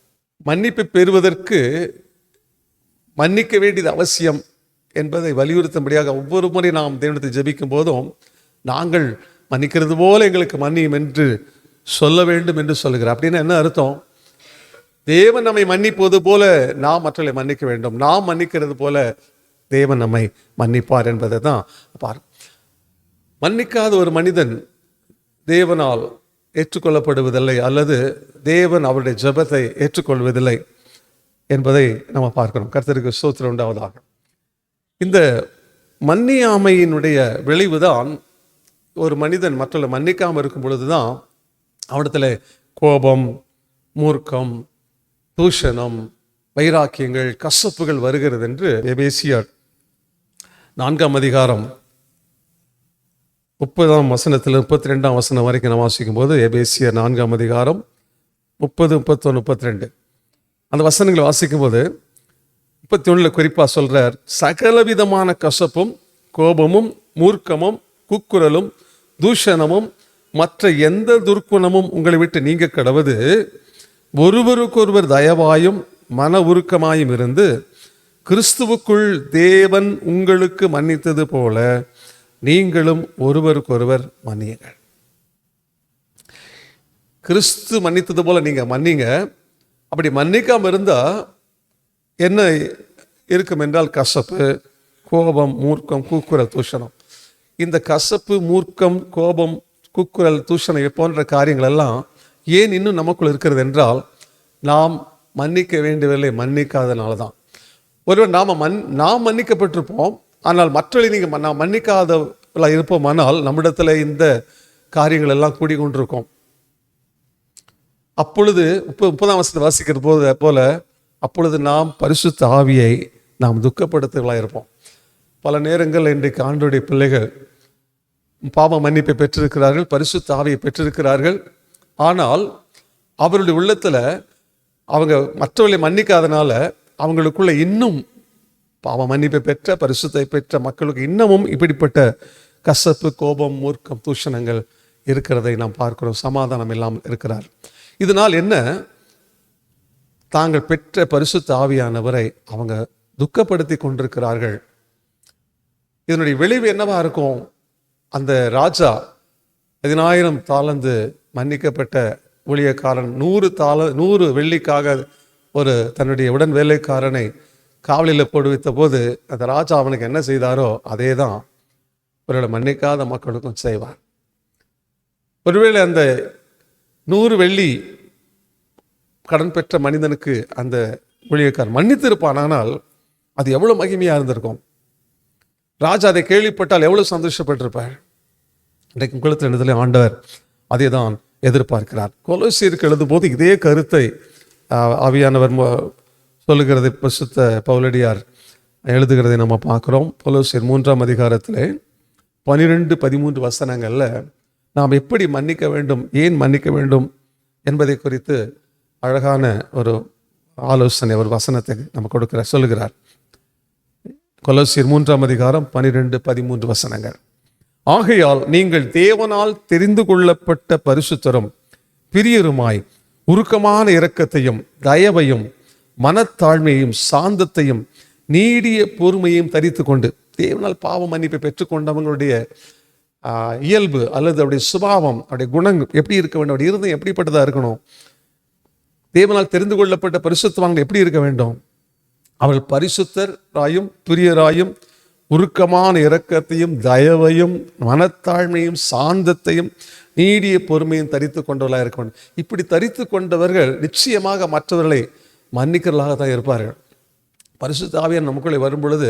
மன்னிப்பு பெறுவதற்கு மன்னிக்க வேண்டியது அவசியம் என்பதை வலியுறுத்தும்படியாக ஒவ்வொரு முறை நாம் தேவனத்தை ஜெபிக்கும் போதும் நாங்கள் மன்னிக்கிறது போல எங்களுக்கு மன்னியும் என்று சொல்ல வேண்டும் என்று சொல்லுகிறார். அப்படின்னா என்ன அர்த்தம்? தேவன் நம்மை மன்னிப்பது போல நாம் மற்றவர்களை மன்னிக்க வேண்டும், நாம் மன்னிக்கிறது போல தேவன் நம்மை மன்னிப்பார் என்பதை தான் பார். மன்னிக்காத ஒரு மனிதன் தேவனால் ஏற்றுக்கொள்ளப்படுவதில்லை, அல்லது தேவன் அவருடைய ஜெபத்தை ஏற்றுக்கொள்வதில்லை என்பதை நம்ம பார்க்கிறோம். கர்த்தருக்கு ஸ்தோத்திரம் உண்டாவதாக. இந்த மன்னியாமையினுடைய விளைவுதான் ஒரு மனிதன் மற்றவர்களை மன்னிக்காமல் இருக்கும் பொழுதுதான் அவனிடத்தில் கோபம், மூர்க்கம், தூஷணம், வைராக்கியங்கள், கசப்புகள் வருகிறது என்று எபேசியர் 4ஆம் அதிகாரம் 30ஆம் வசனத்தில் 32ஆம் வசனம் வரைக்கும் நான் வாசிக்கும் போது, எபேசியர் 4ஆம் அதிகாரம் 30, 31, 32 அந்த வசனங்களை வாசிக்கும் போது 31 குறிப்பாக சொல்றார், சகலவிதமான கசப்பும், கோபமும், மூர்க்கமும், குக்குரலும், தூஷணமும், மற்ற எந்த துர்க்குணமும் உங்களை விட்டு நீங்க கடவது, ஒருவருக்கொருவர் தயவாயும் மன உருக்கமாயும் இருந்து கிறிஸ்துவுக்குள் தேவன் உங்களுக்கு மன்னித்தது போல நீங்களும் ஒருவருக்கொருவர் மன்னியுங்கள். கிறிஸ்து மன்னித்தது போல நீங்க மன்னிங்க. அப்படி மன்னிக்காம இருந்தா என்ன இருக்கும் என்றால் கசப்பு, கோபம், மூர்க்கம், கூக்குரல், தூஷணம். இந்த கசப்பு, மூர்க்கம், கோபம், கூக்குரல், தூஷணம் போன்ற காரியங்கள் எல்லாம் ஏன் இன்னும் நமக்குள் இருக்கிறது என்றால் நாம் மன்னிக்க வேண்டியவில்லை, மன்னிக்காதனால தான். ஒருவர் நாம் மன்னிக்கப்பட்டிருப்போம், ஆனால் மற்றவர்களை நாம் மன்னிக்காதவர்களாக இருப்போமானால் நம்மிடத்தில் இந்த காரியங்கள் எல்லாம் கூடிக்கொண்டிருக்கும். அப்பொழுது 30ஆம் வசனத்தை வாசிக்கிற போல அப்பொழுது நாம் பரிசுத்த ஆவியை நாம் துக்கப்படுத்துகளாக இருப்போம். பல நேரங்கள் இன்றைக்கு ஆண்டவருடைய பிள்ளைகள் பாவ மன்னிப்பை பெற்றிருக்கிறார்கள், பரிசுத்த ஆவியை பெற்றிருக்கிறார்கள். ஆனால் அவருடைய உள்ளத்தில் அவங்க மற்றவர்களை மன்னிக்காதனால அவங்களுக்குள்ள இன்னும் பாவ மன்னிப்பை பெற்ற, பரிசுத்தை பெற்ற மக்களுக்கு இன்னமும் இப்படிப்பட்ட கசப்பு, கோபம், மூர்க்கம், தூஷணங்கள் இருக்கிறதை நாம் பார்க்கிறோம். சமாதானம் இல்லாமல் இருக்கிறார். இதனால் என்ன? தாங்கள் பெற்ற பரிசுத்த ஆவியானவரை அவங்க துக்கப்படுத்தி கொண்டிருக்கிறார்கள். இதனுடைய விளைவு என்னவா இருக்கும்? அந்த ராஜா 10,000 தாலந்து மன்னிக்கப்பட்ட ஊழியக்காரன் 100 வெள்ளிக்காக ஒரு தன்னுடைய உடன் வேலைக்காரனை காவலில் போடுவித்த போது அந்த ராஜா அவனுக்கு என்ன செய்தாரோ அதே தான் ஒருவேளை மன்னிக்காத மக்களுக்கும் செய்வார். ஒருவேளை அந்த 100 வெள்ளி கடன் பெற்ற மனிதனுக்கு அந்த ஊழியக்காரன் மன்னித்திருப்பானால் அது எவ்வளோ மகிமையாக இருந்திருக்கும். ராஜா அதை கேள்விப்பட்டால் எவ்வளோ சந்தோஷப்பட்டிருப்பார். இன்றைக்கு குளத்தில் எழுதலை ஆண்டவர் அதை தான் எதிர்பார்க்கிறார். கொலோசியருக்கு எழுதும் போது இதே கருத்தை ஆவியானவர் சொல்லுகிறதை பரிசுத்த பவுலடியார் எழுதுகிறதை நம்ம பார்க்குறோம். கொலோசியர் 3ஆம் அதிகாரத்தில் 12, 13 வசனங்களில் நாம் எப்படி மன்னிக்க வேண்டும், ஏன் மன்னிக்க வேண்டும் என்பதை குறித்து அழகான ஒரு ஆலோசனை, ஒரு வசனத்தை நம்ம சொல்லுகிறார். கொலோசியர் 3:12-13 வசனங்கள். ஆகையால் நீங்கள் தேவனால் தெரிந்து கொள்ளப்பட்ட பரிசுத்தரும் பிரியருமாய் உருக்கமான இரக்கத்தையும் தயவையும் மனத்தாழ்மையையும் சாந்தத்தையும் நீடிய பொறுமையையும் தரித்து கொண்டு, தேவனால் பாவ மன்னிப்பை பெற்றுக்கொண்டவங்களுடைய இயல்பு அல்லது அவருடைய சுபாவம், அவருடைய குணங்கள் எப்படி இருக்க வேண்டும், அவருடைய இருதயம் எப்படிப்பட்டதாக இருக்கணும், தேவனால் தெரிந்து கொள்ளப்பட்ட பரிசுத்தவான்கள் எப்படி இருக்க வேண்டும், அவர்கள் பரிசுத்தராயும் பிரியராயும் உருக்கமான இரக்கத்தையும் தயவையும் மனத்தாழ்மையும் சாந்தத்தையும் நீடிய பொறுமையும் தரித்து கொண்டவர்களாக இருக்க வேண்டும். இப்படி தரித்து கொண்டவர்கள் நிச்சயமாக மற்றவர்களை மன்னிக்கிறவர்களாக தான் இருப்பார்கள். பரிசுத்த ஆவியானவர் நமக்குள்ளே வரும் பொழுது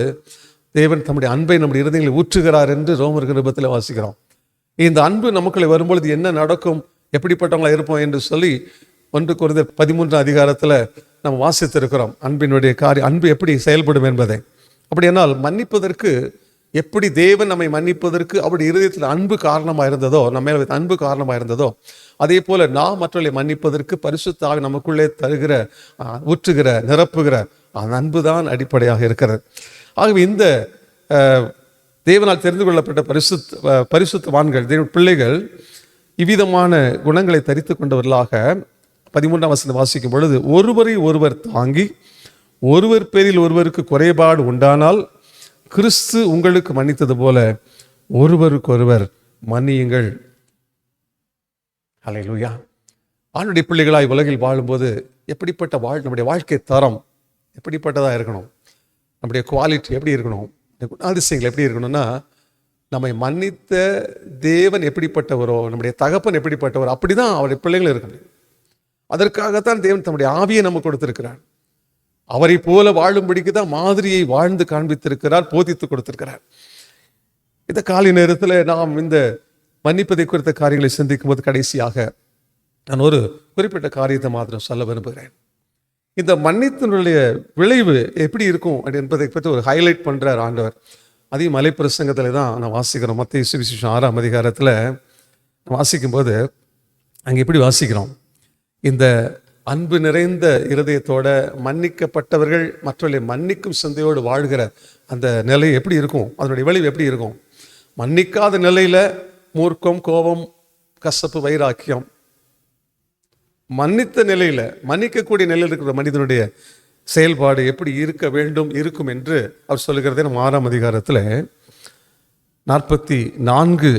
தேவன் தம்முடைய அன்பை நம்முடைய இருதயங்களை ஊற்றுகிறார் என்று ரோமர் நிருபத்தில் வாசிக்கிறோம். இந்த அன்பு நமக்குள்ளே வரும்பொழுது என்ன நடக்கும், எப்படிப்பட்டவங்களா இருப்போம் என்று சொல்லி 1 கொரிந்தியர் 13 நம்ம வாசித்திருக்கிறோம். அன்பினுடைய அன்பு எப்படி செயல்படும் என்பதை. அப்படியானால் மன்னிப்பதற்கு எப்படி தேவன் நம்மை மன்னிப்பதற்கு அவருடைய இருதயத்தில் அன்பு காரணமாக இருந்ததோ, நம்ம மேல அன்பு காரணமாக இருந்ததோ, அதே போல நாம் மற்றவர்களை மன்னிப்பதற்கு பரிசுத்த ஆவி நமக்குள்ளே தருகிற ஊற்றுகிற நிரப்புகிற அந்த அன்பு தான் அடிப்படையாக இருக்கிறது. ஆகவே இந்த தேவனால் தெரிந்து கொள்ளப்பட்ட பரிசுத்தவான்கள் தேவ பிள்ளைகள் இவ்விதமான குணங்களை தரித்து கொண்டவர்களாக 13ஆம் வசனம் வாசிக்கும் பொழுது, ஒருவரை ஒருவர் தாங்கி ஒருவர் பேரில் ஒருவருக்கு குறைபாடு உண்டானால் கிறிஸ்து உங்களுக்கு மன்னித்தது போல ஒருவருக்கொருவர் மன்னியுங்கள். அல்லேலூயா. ஆண்டுடைய பிள்ளைகளாய் உலகில் வாழும்போது எப்படிப்பட்ட நம்முடைய வாழ்க்கை தரம் எப்படிப்பட்டதாக இருக்கணும், நம்முடைய குவாலிட்டி எப்படி இருக்கணும், குணாதிசயங்கள் எப்படி இருக்கணும்னா, நம்மை மன்னித்த தேவன் எப்படிப்பட்டவரோ, நம்முடைய தகப்பன் எப்படிப்பட்டவரோ அப்படிதான் அவருடைய பிள்ளைகள் இருக்கணும். அதற்காகத்தான் தேவன் தம்முடைய ஆவியை நமக்கு கொடுத்திருக்கிறார். அவரை போல வாழும்படிக்கு தான் மாதிரியை வாழ்ந்து காண்பித்திருக்கிறார், போதித்து கொடுத்திருக்கிறார். இந்த காலை நேரத்தில் நாம் இந்த மன்னிப்பதை குறித்த காரியங்களை சிந்திக்கும் போது கடைசியாக நான் ஒரு குறிப்பிட்ட காரியத்தை மாத்திரம் சொல்ல விரும்புகிறேன். இந்த மன்னித்தினுடைய விளைவு எப்படி இருக்கும் என்பதை பற்றி ஒரு ஹைலைட் பண்றார் ஆண்டவர். அதையும் மலைப்பிரசங்கத்தில் தான் நான் வாசிக்கிறோம். மத்தேயு சுவிசேஷம் 6ஆம் அதிகாரத்தில் வாசிக்கும் போது அங்கே எப்படி வாசிக்கிறோம், இந்த அன்பு நிறைந்த இருதயத்தோட மன்னிக்கப்பட்டவர்கள் மற்றவர்களை மன்னிக்கும் சிந்தையோடு வாழ்கிற அந்த நிலை எப்படி இருக்கும், அதனுடைய விளைவு எப்படி இருக்கும். மன்னிக்காத நிலையில மூர்க்கம், கோபம், கசப்பு, வைராக்கியம். மன்னித்த நிலையில, மன்னிக்கக்கூடிய நிலையில் இருக்கிற மனிதனுடைய செயல்பாடு எப்படி இருக்க வேண்டும் இருக்கும் என்று அவர் சொல்லுகிறதே நம்ம 6ஆம் அதிகாரத்தில் 44,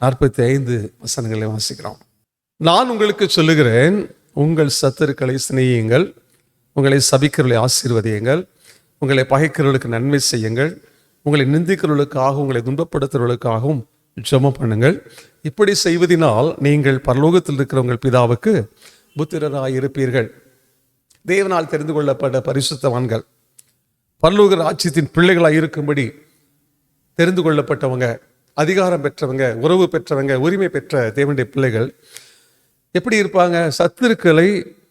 45 வசனங்களை வாசிக்கிறோம். நான் உங்களுக்கு சொல்லுகிறேன், உங்கள் சத்துருக்களை சிநேகியுங்கள், உங்களை சபிக்கிறவர்களை ஆசீர்வதியுங்கள், உங்களை பகைக்கிறவர்களுக்கு நன்மை செய்யுங்கள், உங்களை நிந்திக்கிறவர்களுக்காகவும் உங்களை துன்பப்படுத்துறவர்களுக்காகவும் ஜெபம் பண்ணுங்கள். இப்படி செய்வதனால் நீங்கள் பரலோகத்தில் இருக்கிற உங்கள் பிதாவுக்கு புத்திரராய் இருப்பீர்கள். தேவனால் தெரிந்து கொள்ளப்பட்ட பரிசுத்தவான்கள், பரலோக ராஜ்யத்தின் பிள்ளைகளாய் இருக்கும்படி தெரிந்து கொள்ளப்பட்டவங்க, அதிகாரம் பெற்றவங்க, உறவு பெற்றவங்க, உரிமை பெற்ற தேவனுடைய பிள்ளைகள் எப்படி இருப்பாங்க? சத்துருக்களை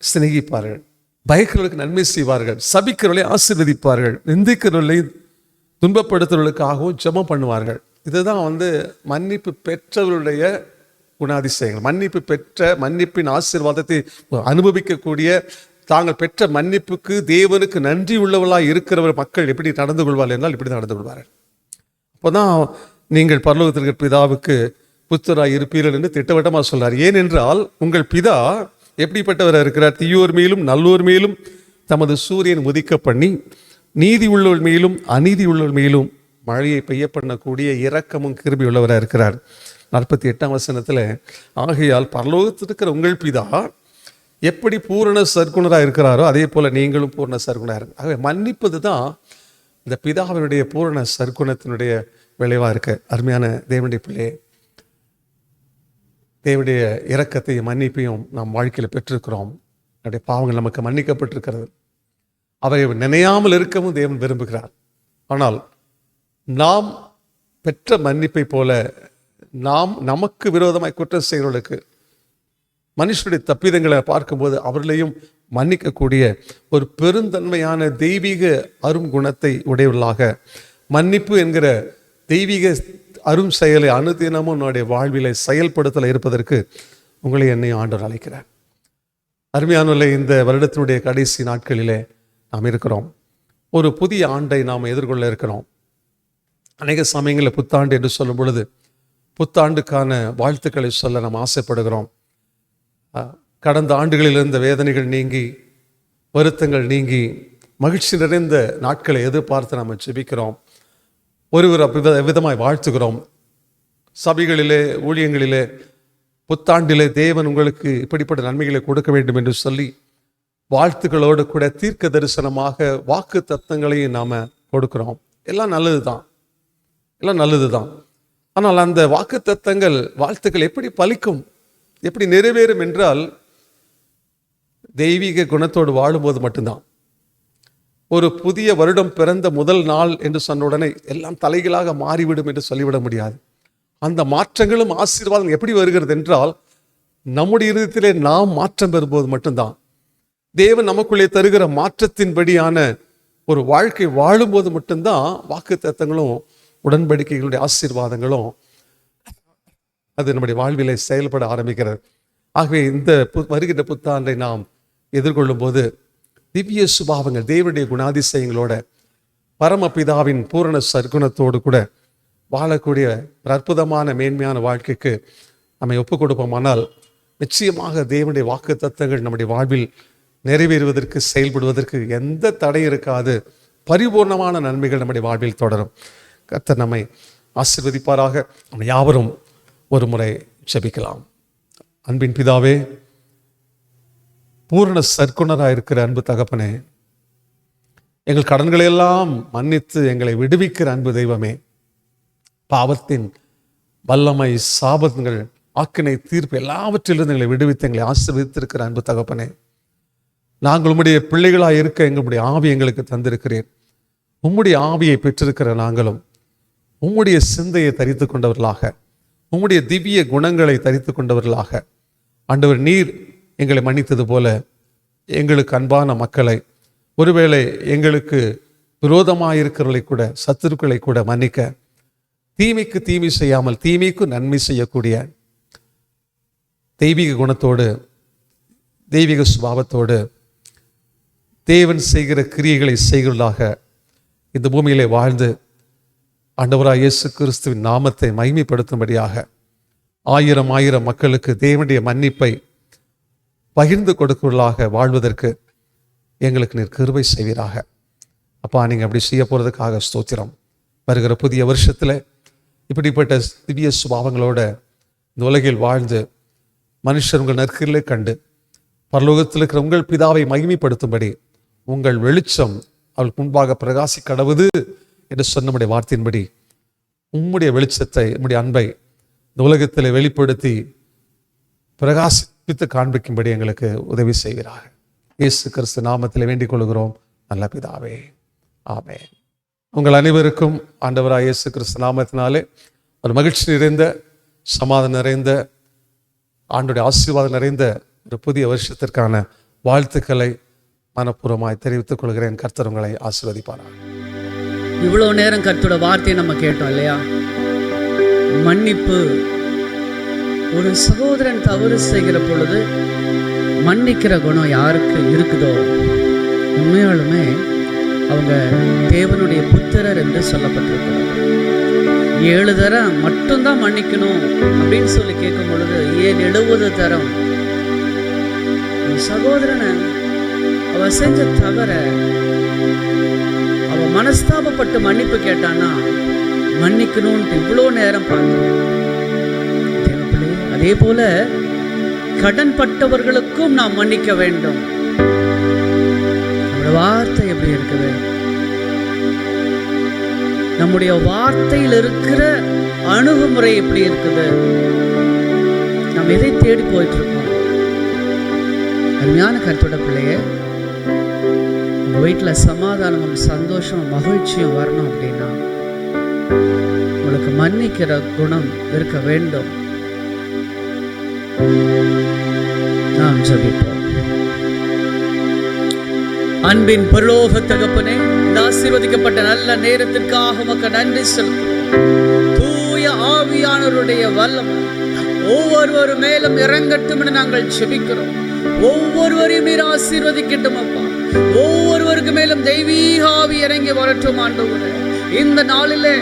சிநேகிப்பார்கள், பயக்கிறவர்களுக்கு நன்மை செய்வார்கள், சபிக்கிறவர்களை ஆசீர்வதிப்பார்கள், நிந்திக்கிறவர்களை துன்பப்படுத்துவர்களுக்காகவும் ஜெபம் பண்ணுவார்கள். இதுதான் மன்னிப்பு பெற்றவர்களுடைய குணாதிசயங்கள். மன்னிப்பு பெற்ற, மன்னிப்பின் ஆசீர்வாதத்தை அனுபவிக்கக்கூடிய, தாங்கள் பெற்ற மன்னிப்புக்கு தேவனுக்கு நன்றி உள்ளவர்களாக இருக்கிறவர் மக்கள் எப்படி நடந்து கொள்வார்கள் என்றால் இப்படி நடந்து கொள்வார்கள். அப்போதான் நீங்கள் பரலோகத்திற்கு பிதாவுக்கு புத்தராய் இருப்பீர்கள் என்று திட்டவட்டமாக சொல்றார். ஏனென்றால் உங்கள் பிதா எப்படிப்பட்டவராக இருக்கிறார்? தீயோர் மேலும் நல்லோர் மேலும் தமது சூரியன் உதிக்க பண்ணி நீதி உள்ளவர் மேலும் அநீதி உள்ளவர் மேலும் மழையை பெய்ய பண்ணக்கூடிய இரக்கமும் கிருபை உள்ளவராக இருக்கிறார். 48ஆம் வசனத்தில், ஆகையால் பரலோகத்தில் இருக்கிற உங்கள் பிதா எப்படி பூரண சற்குணராக இருக்கிறாரோ அதே போல நீங்களும் பூரண சற்குணராக இருக்கு. ஆகவே மன்னிப்பது தான் இந்த பிதாவினுடைய பூரண சற்குணத்தினுடைய விளைவாக இருக்கு. அருமையான தேவனுடைய பிள்ளையே, தேவனுடைய இரக்கத்தையும் மன்னிப்பையும் நாம் வாழ்க்கையில் பெற்றிருக்கிறோம். நம்முடைய பாவங்கள் நமக்கு மன்னிக்கப்பட்டிருக்கிறது. அவரை நினையாமல் இருக்கவும் தேவன் விரும்புகிறார். ஆனால் நாம் பெற்ற மன்னிப்பை போல நாம் நமக்கு விரோதமாய் குற்றம் செய்கிறவர்களுக்கு, மனுஷனுடைய தப்பிதங்களை பார்க்கும்போது அவர்களையும் மன்னிக்கக்கூடிய ஒரு பெருந்தன்மையான தெய்வீக அரும் குணத்தை உடையவர்களாக, மன்னிப்பு என்கிற தெய்வீக அரும் செயலை அனுதினமும் நம்முடைய வாழ்விலை செயல்படுத்தல இருப்பதற்கு உங்களை என்னையும் ஆண்டவர் அழைக்கிறார். அருமையானவர்களே, இந்த வருடத்தினுடைய கடைசி நாட்களிலே நாம் இருக்கிறோம். ஒரு புதிய ஆண்டை நாம் எதிர்கொள்ள இருக்கிறோம். அநேக சமயங்களில் புத்தாண்டு என்று சொல்லும் பொழுது புத்தாண்டுக்கான வாழ்த்துக்களை சொல்ல நாம் ஆசைப்படுகிறோம். கடந்த ஆண்டுகளில் இருந்த வேதனைகள் நீங்கி, வருத்தங்கள் நீங்கி, மகிழ்ச்சி நிறைந்த நாட்களை எதிர்பார்த்து நாம் ஜெபிக்கிறோம். ஒருவர் விதமாய் வாழ்த்துகிறோம். சபைகளிலே, ஊழியங்களிலே, புத்தாண்டிலே தேவன் உங்களுக்கு இப்படிப்பட்ட நன்மைகளை கொடுக்க வேண்டும் என்று சொல்லி வாழ்த்துக்களோடு கூட தீர்க்க தரிசனமாக வாக்கு தத்தங்களையும் நாம் கொடுக்கிறோம். எல்லாம் நல்லது தான், எல்லாம் நல்லது தான். ஆனால் அந்த வாக்கு தத்தங்கள், வாழ்த்துக்கள் எப்படி பலிக்கும், எப்படி நிறைவேறும் என்றால் தெய்வீக குணத்தோடு வாழும்போது மட்டும்தான். ஒரு புதிய வருடம் பிறந்த முதல் நாள் என்று சொன்ன உடனே எல்லாம் தலைகளாக மாறிவிடும் என்று சொல்லிவிட முடியாது. அந்த மாற்றங்களும் ஆசீர்வாதம் எப்படி வருகிறது என்றால் நம்முடைய இருதயத்திலே நாம் மாற்றம் பெறும்போது மட்டும்தான். தேவன் நமக்குள்ளே தருகிற மாற்றத்தின்படியான ஒரு வாழ்க்கை வாழும்போது மட்டும்தான் வாக்கு தத்தங்களும் உடன்படிக்கைகளுடைய ஆசீர்வாதங்களும் அது நம்முடைய வாழ்விலே செயல்பட ஆரம்பிக்கிறது. ஆகவே இந்த வருகின்ற புத்தாண்டை நாம் எதிர்கொள்ளும் போது திவ்ய சுபாவங்கள், தேவனுடைய குணாதிசயங்களோட, பரமபிதாவின் பூரண சற்குணத்தோடு கூட வாழக்கூடிய ஒரு அற்புதமான மேன்மையான வாழ்க்கைக்கு நம்மை ஒப்புக் கொடுப்போமானால் நிச்சயமாக தேவனுடைய வாக்கு தத்தங்கள் நம்முடைய வாழ்வில் நிறைவேறுவதற்கு, செயல்படுவதற்கு எந்த தடை இருக்காது. பரிபூர்ணமான நன்மைகள் நம்முடைய வாழ்வில் தொடரும். கர்த்தர் நம்மை ஆசீர்வதிப்பாராக. நம்ம யாவரும் ஒரு முறை ஜெபிக்கலாம். அன்பின் பிதாவே, பூரண சற்குணராக இருக்கிற அன்பு தகப்பனே, எங்கள் கடன்களை எல்லாம் மன்னித்து எங்களை விடுவிக்கிற அன்பு தெய்வமே, பாவத்தின் வல்லமை, சாபங்கள், ஆக்கினை, தீர்ப்பு எல்லாவற்றிலிருந்து எங்களை விடுவித்து எங்களை ஆசீர்வதித்திருக்கிற அன்பு தகப்பனே, நாங்கள் உம்முடைய பிள்ளைகளாக இருக்க எங்களுடைய ஆவி எங்களுக்கு தந்திருக்கிறேன். உம்முடைய ஆவியை பெற்றிருக்கிற நாங்களும் உம்முடைய சிந்தையை தரித்து கொண்டவர்களாக, உம்முடைய திவ்ய குணங்களை தரித்து கொண்டவர்களாக, ஆண்டவர் நீர் எங்களை மன்னித்தது போல எங்களுக்கு அன்பான மக்களை, ஒருவேளை எங்களுக்கு விரோதமாக இருக்கிறவர்களை கூட, சத்துருக்களை கூட மன்னிக்க, தீமைக்கு தீமை செய்யாமல் தீமைக்கு நன்மை செய்யக்கூடிய தெய்வீக குணத்தோடு, தெய்வீக சுபாவத்தோடு, தேவன் செய்கிற கிரியைகளை செய்கிறவர்களாக இந்த பூமியிலே வாழ்ந்து ஆண்டவராய் இயேசு கிறிஸ்துவின் நாமத்தை மகிமைப்படுத்தும்படியாக ஆயிரம் ஆயிரம் மக்களுக்கு தேவனுடைய மன்னிப்பை பகிர்ந்து கொடுக்கிறவர்களாக வாழ்வதற்கு எங்களுக்கு நீர் கிருபை செய்வீராக. அப்பா, நீங்கள் அப்படி செய்ய போகிறதுக்காக ஸ்தோத்திரம். வருகிற புதிய வருஷத்தில் இப்படிப்பட்ட திவ்ய சுபாவங்களோட இந்த உலகில் வாழ்ந்து மனுஷர் உங்கள் நற்கிரிலே கண்டு பரலோகத்தில் இருக்கிற உங்கள் பிதாவை மகிமைப்படுத்தும்படி உங்கள் வெளிச்சம் அவளுக்கு முன்பாக பிரகாசி கடவுது என்று சொன்னமுடைய வார்த்தையின்படி உம்முடைய வெளிச்சத்தை, உம்முடைய அன்பை இந்த உலகத்தில் வெளிப்படுத்தி பிரகாசிப்பித்து காண்பிக்கும்படி எங்களுக்கு உதவி செய்வீராக. இயேசு கிறிஸ்து நாமத்தில் வேண்டிக் கொள்கிறோம் நல்ல பிதாவே, ஆமென். உங்கள் அனைவருக்கும் ஆண்டவராய் இயேசு கிறிஸ்து நாமத்தினாலே ஒரு மகிழ்ச்சி நிறைந்த, சமாதானம் நிறைந்த, ஆண்டுடைய ஆசீர்வாதம் நிறைந்த ஒரு புதிய வருஷத்திற்கான வாழ்த்துக்களை மனப்பூர்வமாய் தெரிவித்துக் கொள்கிறேன். கர்த்தர் உங்களை ஆசீர்வதிப்பாராக. இவ்வளோ நேரம் கர்த்தரோட வார்த்தையை நம்ம கேட்டோம் இல்லையா? மன்னிப்பு. ஒரு சகோதரன் தவறு செய்கிற பொழுது மன்னிக்கிற குணம் யாருக்கு இருக்குதோ உண்மையாலுமே அவங்க தேவனுடைய புத்திரர் என்று சொல்லப்பட்டிருக்கிறார். 7 தரம் மட்டும்தான் மன்னிக்கணும் அப்படின்னு சொல்லி கேட்கும் பொழுது ஏன் 70 தரம்? சகோதரனை அவ செஞ்ச தவற அவ மனஸ்தாபப்பட்டு மன்னிப்பு கேட்டான்னா மன்னிக்கணும்ட்டு இவ்வளோ நேரம் பார்த்தோம். அதே போல கடன் பட்டவர்களுக்கும் நாம் மன்னிக்க வேண்டும். நம்முடைய வார்த்தை எப்படி இருக்குது? நம்முடைய வார்த்தையில் இருக்கிற அணுகுமுறை எப்படி இருக்குது? நாம் எதை தேடி போயிட்டு இருக்கோம்? அருமையான கர்த்தரோட பிள்ளைய, உங்க வீட்டில் சமாதானமும் சந்தோஷமும் மகிழ்ச்சியும் வரணும் அப்படின்னா உங்களுக்கு மன்னிக்கிற குணம் இருக்க வேண்டும். நாம் ஜெபிப்போம். அன்பின் பரலோக தகப்பனே, இந்த ஆசீர்வதிக்கப்பட்ட நல்ல நேரத்திற்காக உமக்கு நன்றி செலுத்துகிறோம். தூய ஆவியானவருடைய வல்லமை ஒவ்வொருவரும் மேலும் இறங்கட்டும் என நாங்கள் ஜெபிக்கிறோம். ஒவ்வொருவரையும் நீர் ஆசீர்வதிக்கட்டும் அப்பா. ஒவ்வொருவருக்கு மேலும் தெய்வீக ஆவி இறங்கி வரட்டும் ஆண்டவரே. இந்த நாளிலே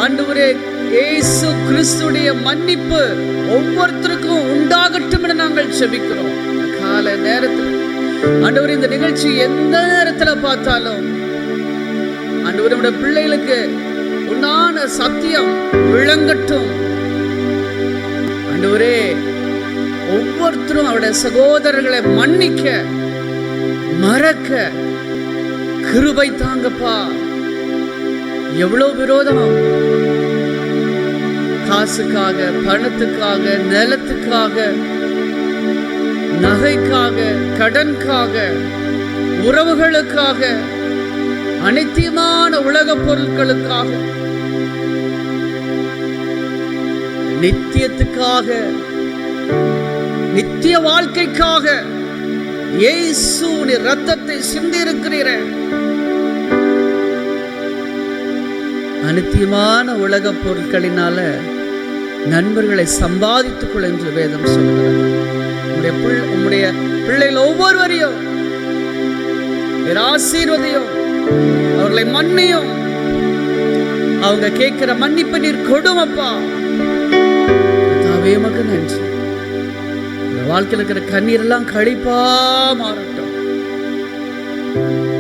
ஆண்டவரே இயேசு கிறிஸ்துடைய மன்னிப்பு ஒவ்வொருத்தருக்கும் உண்டாகட்டும் என நாங்கள் செபிக்கிறோம். காலை நேரத்தில் ஆண்டவரே, இந்த நிகழ்ச்சி எந்த நேரத்தில் பார்த்தாலும் ஆண்டவருடைய பிள்ளைகளுக்கு உண்டான சத்தியம் விளங்கட்டும். ஆண்டவரே, ஒவ்வொருத்தரும் அவருடைய சகோதரர்களை மன்னிக்க மறக்க கிருபை தாங்கப்பா. எவ்வளவு விரோதம், காசுக்காக, பணத்துக்காக, நிலத்துக்காக, நகைக்காக, கடனுக்காக, உறவுகளுக்காக, அனித்தியமான உலக பொருட்களுக்காக, நித்தியத்துக்காக, நித்திய வாழ்க்கைக்காக இயேசுவின் இரத்தத்தை சிந்தி இருக்கிறீர. அனித்தியமான உலக பொருட்களினால நண்பர்களை சம்பாதித்துக் கொள் என்று வேதம் சொல்கிறது. உம்முடைய பிள்ளைகள் ஒவ்வொருவரையும் ஆசீர்வதியும், அவர்களை மன்னியும். அவங்க கேட்கிற மன்னிப்பு நீர் கொடுமப்பா. மக்கு நன்றி. வாழ்க்கையில் இருக்கிற கண்ணீர் எல்லாம் கழிப்பா மாறட்டும்.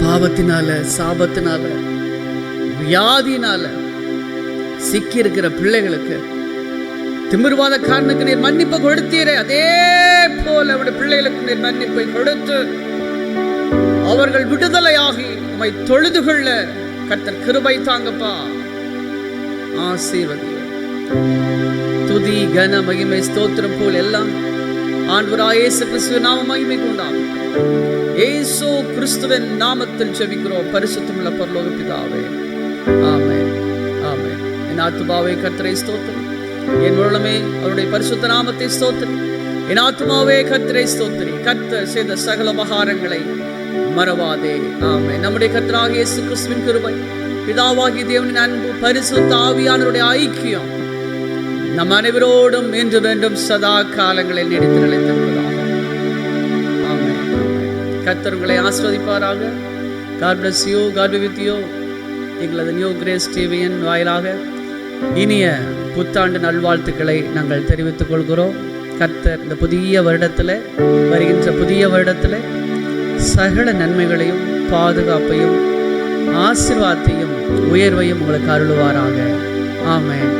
பாவத்தினால, சாபத்தினால, வியாதினால சிக்கி இருக்கிற பிள்ளைகளுக்கு, திமிர்வாத காரணத்துக்கு நீர் மன்னிப்பு கொடுத்தீரே, அதே போல அவருடைய பிள்ளைகளுக்கு நீர் மன்னிப்பை கொடுத்து அவர்கள் விடுதலையாகி உம்மை தொழுது கொள்ள கர்த்தர் கிருபை தாங்கப்பா. ஆசீர்வதி. துதி, கன, மகிமை, ஸ்தோத்திரம் போல் எல்லாம் ஆண்டவராகிய இயேசு கிறிஸ்துவின் நாம மகிமை கொண்டாகும். இயேசு கிறிஸ்துவின் நாமத்தில் ஜெபிக்கிறோம் பரிசுத்தமுள்ள பரலோக பிதாவே. ஆமென், ஆமென். என் ஆத்துமாவே கர்த்தரை ஸ்தோத்திரி, என் உள்ளமே அவருடைய பரிசுத்த நாமத்தை ஸ்தோத்திரி. என் ஆத்துமாவே கர்த்தரை ஸ்தோத்திரி, கர்த்தர் செய்த சகல உபகாரங்களை மறவாதே. ஆமென். நம்முடைய கர்த்தராகிய இயேசு கிறிஸ்துவின் கிருபை, பிதாவாகிய தேவனின் அன்பு, பரிசுத்த ஆவியானவருடைய ஐக்கியம் நம் அனைவரோடும் என்று வேண்டும் சதா காலங்களில் நீடித்து நிலைத்திருப்பதாக. ஆமென், ஆமென். கர்த்தர் உங்களை ஆசீர்வதிப்பாராக. God bless you, God be with you. எங்களது நியூ கிரேஸ் டிவியின் வாயிலாக இனிய புத்தாண்டு நல்வாழ்த்துக்களை நாங்கள் தெரிவித்துக் கொள்கிறோம். கர்த்தர் இந்த புதிய வருடத்தில், வருகின்ற புதிய வருடத்தில் சகல நன்மைகளையும், பாதுகாப்பையும், ஆசீர்வாதத்தையும், உயர்வையும் உங்களுக்கு அருளுவாராக. ஆமென்.